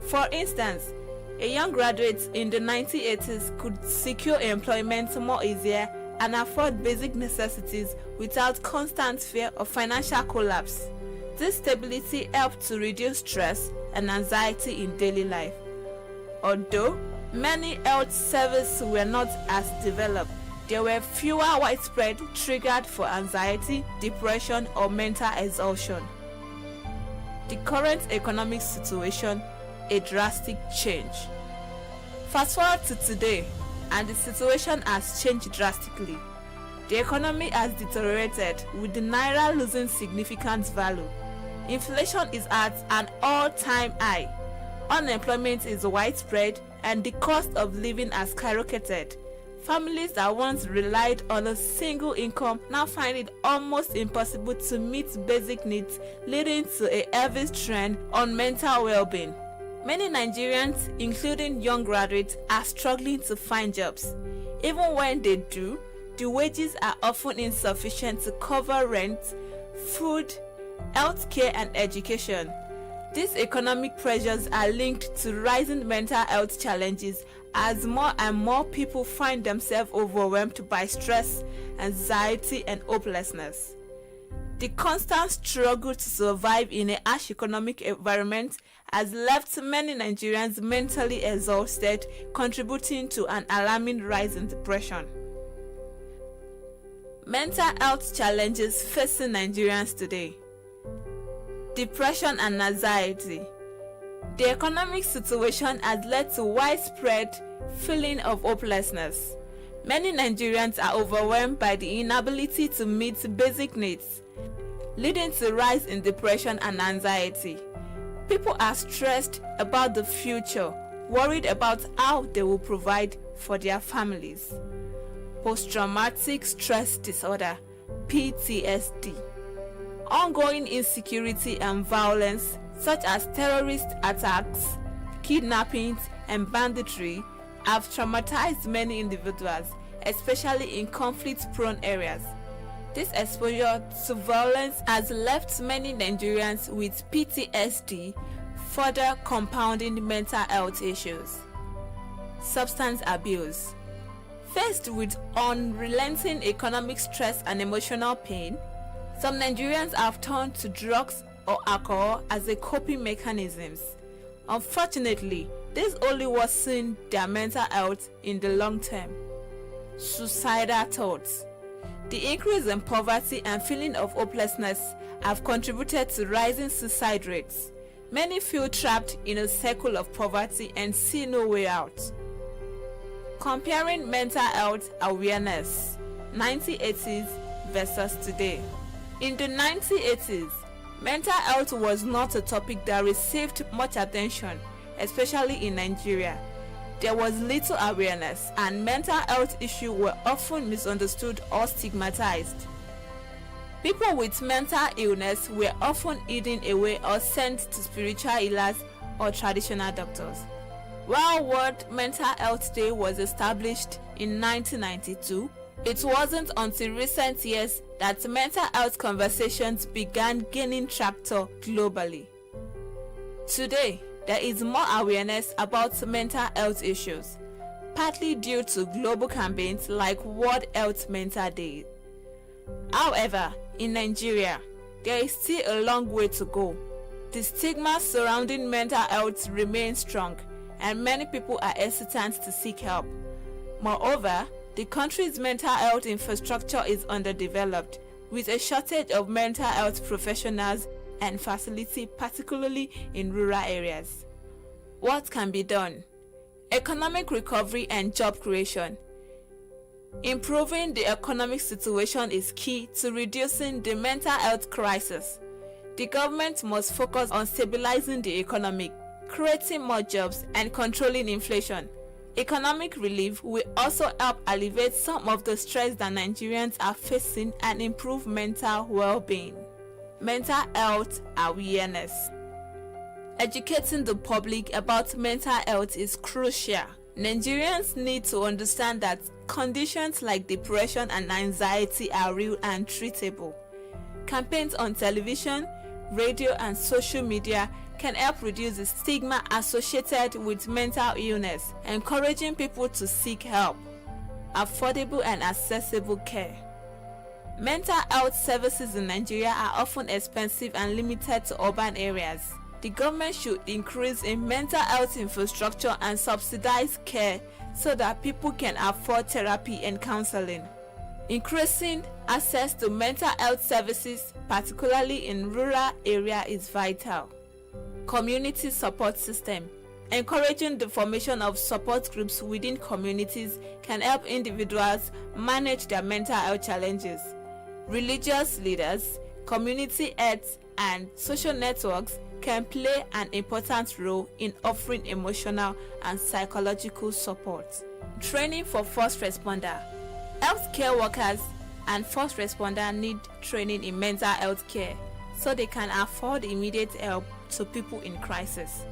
For instance, a young graduate in the 1980s could secure employment more easier and afford basic necessities without constant fear of financial collapse. This stability helped to reduce stress and anxiety in daily life. Although many health services were not as developed, there were fewer widespread triggers for anxiety, depression, or mental exhaustion. The current economic situation, a drastic change. Fast forward to today, and the situation has changed drastically. The economy has deteriorated, with the naira losing significant value. Inflation is at an all-time high. Unemployment is widespread, and the cost of living has skyrocketed. Families that once relied on a single income now find it almost impossible to meet basic needs, leading to a heavy strain on mental well-being. Many Nigerians, including young graduates, are struggling to find jobs. Even when they do, the wages are often insufficient to cover rent, food, healthcare, and education. These economic pressures are linked to rising mental health challenges as more and more people find themselves overwhelmed by stress, anxiety, and hopelessness. The constant struggle to survive in a harsh economic environment has left many Nigerians mentally exhausted, contributing to an alarming rise in depression. Mental health challenges facing Nigerians today. Depression and anxiety. The economic situation has led to widespread feeling of hopelessness. Many Nigerians are overwhelmed by the inability to meet basic needs, leading to a rise in depression and anxiety. People are stressed about the future, worried about how they will provide for their families. Post-traumatic stress disorder, PTSD. Ongoing insecurity and violence, such as terrorist attacks, kidnappings, and banditry, have traumatized many individuals, especially in conflict-prone areas. This exposure to violence has left many Nigerians with PTSD, further compounding mental health issues. Substance abuse. Faced with unrelenting economic stress and emotional pain, some Nigerians have turned to drugs or alcohol as a coping mechanisms. Unfortunately, this only worsen their mental health in the long term. Suicidal thoughts. The increase in poverty and feeling of hopelessness have contributed to rising suicide rates. Many feel trapped in a cycle of poverty and see no way out. Comparing mental health awareness, 1980s versus today. In the 1980s, mental health was not a topic that received much attention, especially in Nigeria. There was little awareness, and mental health issues were often misunderstood or stigmatized. People with mental illness were often hidden away or sent to spiritual healers or traditional doctors. While World Mental Health Day was established in 1992, it wasn't until recent years that mental health conversations began gaining traction globally. Today, there is more awareness about mental health issues, partly due to global campaigns like World Health Mental Day. However, in Nigeria, there is still a long way to go. The stigma surrounding mental health remains strong, and many people are hesitant to seek help. Moreover, the country's mental health infrastructure is underdeveloped, with a shortage of mental health professionals and facilities, particularly in rural areas. What can be done? Economic recovery and job creation. Improving the economic situation is key to reducing the mental health crisis. The government must focus on stabilizing the economy, creating more jobs, and controlling inflation. Economic relief will also help alleviate some of the stress that Nigerians are facing and improve mental well-being. Mental health awareness. Educating the public about mental health is crucial. Nigerians need to understand that conditions like depression and anxiety are real and treatable. Campaigns on television, radio, and social media can help reduce the stigma associated with mental illness, encouraging people to seek help. Affordable and accessible care. Mental health services in Nigeria are often expensive and limited to urban areas. The government should increase in mental health infrastructure and subsidize care so that people can afford therapy and counseling. Increasing access to mental health services, particularly in rural areas, is vital. Community support system. Encouraging the formation of support groups within communities can help individuals manage their mental health challenges. Religious leaders, community heads, and social networks can play an important role in offering emotional and psychological support. Training for first responder. Healthcare workers and first responders need training in mental health care so they can afford immediate help to people in crisis.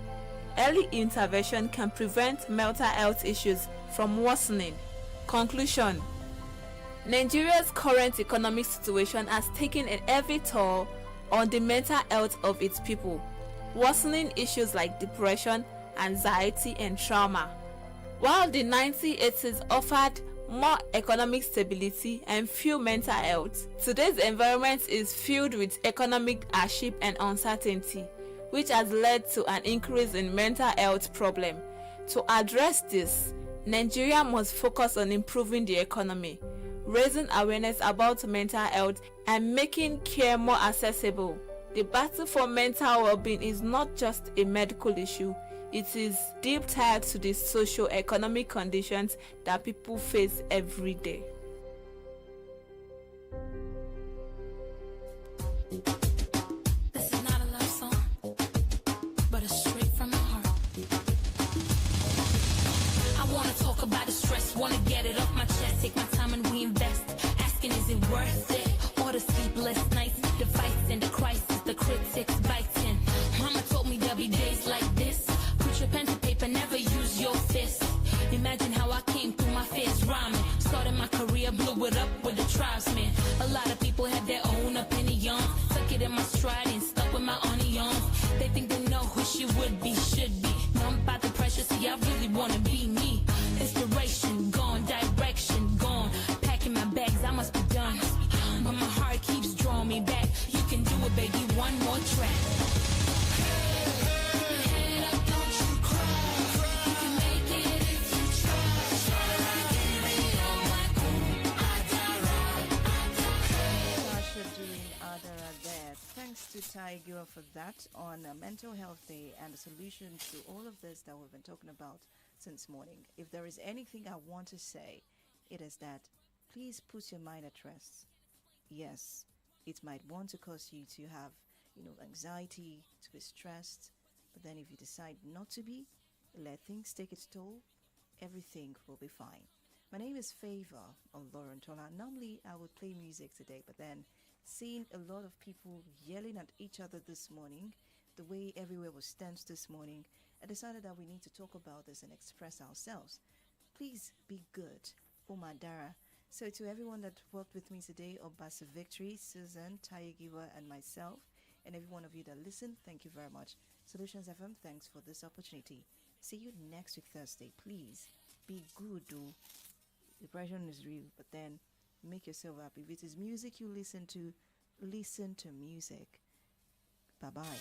Early intervention can prevent mental health issues from worsening. Conclusion. Nigeria's current economic situation has taken a heavy toll on the mental health of its people, worsening issues like depression, anxiety, and trauma. While the 1980s offered more economic stability and few mental health, today's environment is filled with economic hardship and uncertainty, which has led to an increase in mental health problems. To address this, Nigeria must focus on improving the economy, raising awareness about mental health, and making care more accessible. The battle for mental well-being is not just a medical issue, it is deep tied to the socio-economic conditions that people face every day. This is not a love song, but it's straight from my heart. I wanna talk about the stress, wanna get it off my chest, take my time and reinvest. Asking, is it worth it? All the sleepless nights, the fights and the crisis, the critics biting. Mama told me there'll be days like this. Put your pen to paper, never use your fist. Imagine how I came through my fears rhyming. Started my career, blew it up with the tribesmen. A lot of people had their own opinion. Took it in my stride and stuck with my onions. They think they know who she would be, should be. Numb by the pressure, see I really wanna be me. Inspiration gone, direction gone. Packing my bags, I must be done. But my heart keeps drawing me back. You can do it, baby, one more track. Thanks to Tiger for that on Mental Health Day and the solution to all of this that we've been talking about since morning. If there is anything I want to say, it is that please put your mind at rest. Yes, it might want to cause you to have, anxiety, to be stressed, but then if you decide not to be, let things take its toll, everything will be fine. My name is FEIVA or Lauren Tola. Normally I would play music today, but then seeing a lot of people yelling at each other this morning, the way everywhere was tense this morning, I decided that we need to talk about this and express ourselves. Please be good. Omadara. So to everyone that worked with me today, Obasa Victory, Susan, Tayegiwa, and myself, and every one of you that listened, thank you very much. Solutions FM, thanks for this opportunity. See you next week Thursday. Please be good, though. Depression is real, but then make yourself happy. If it is music you listen to music. Bye-bye.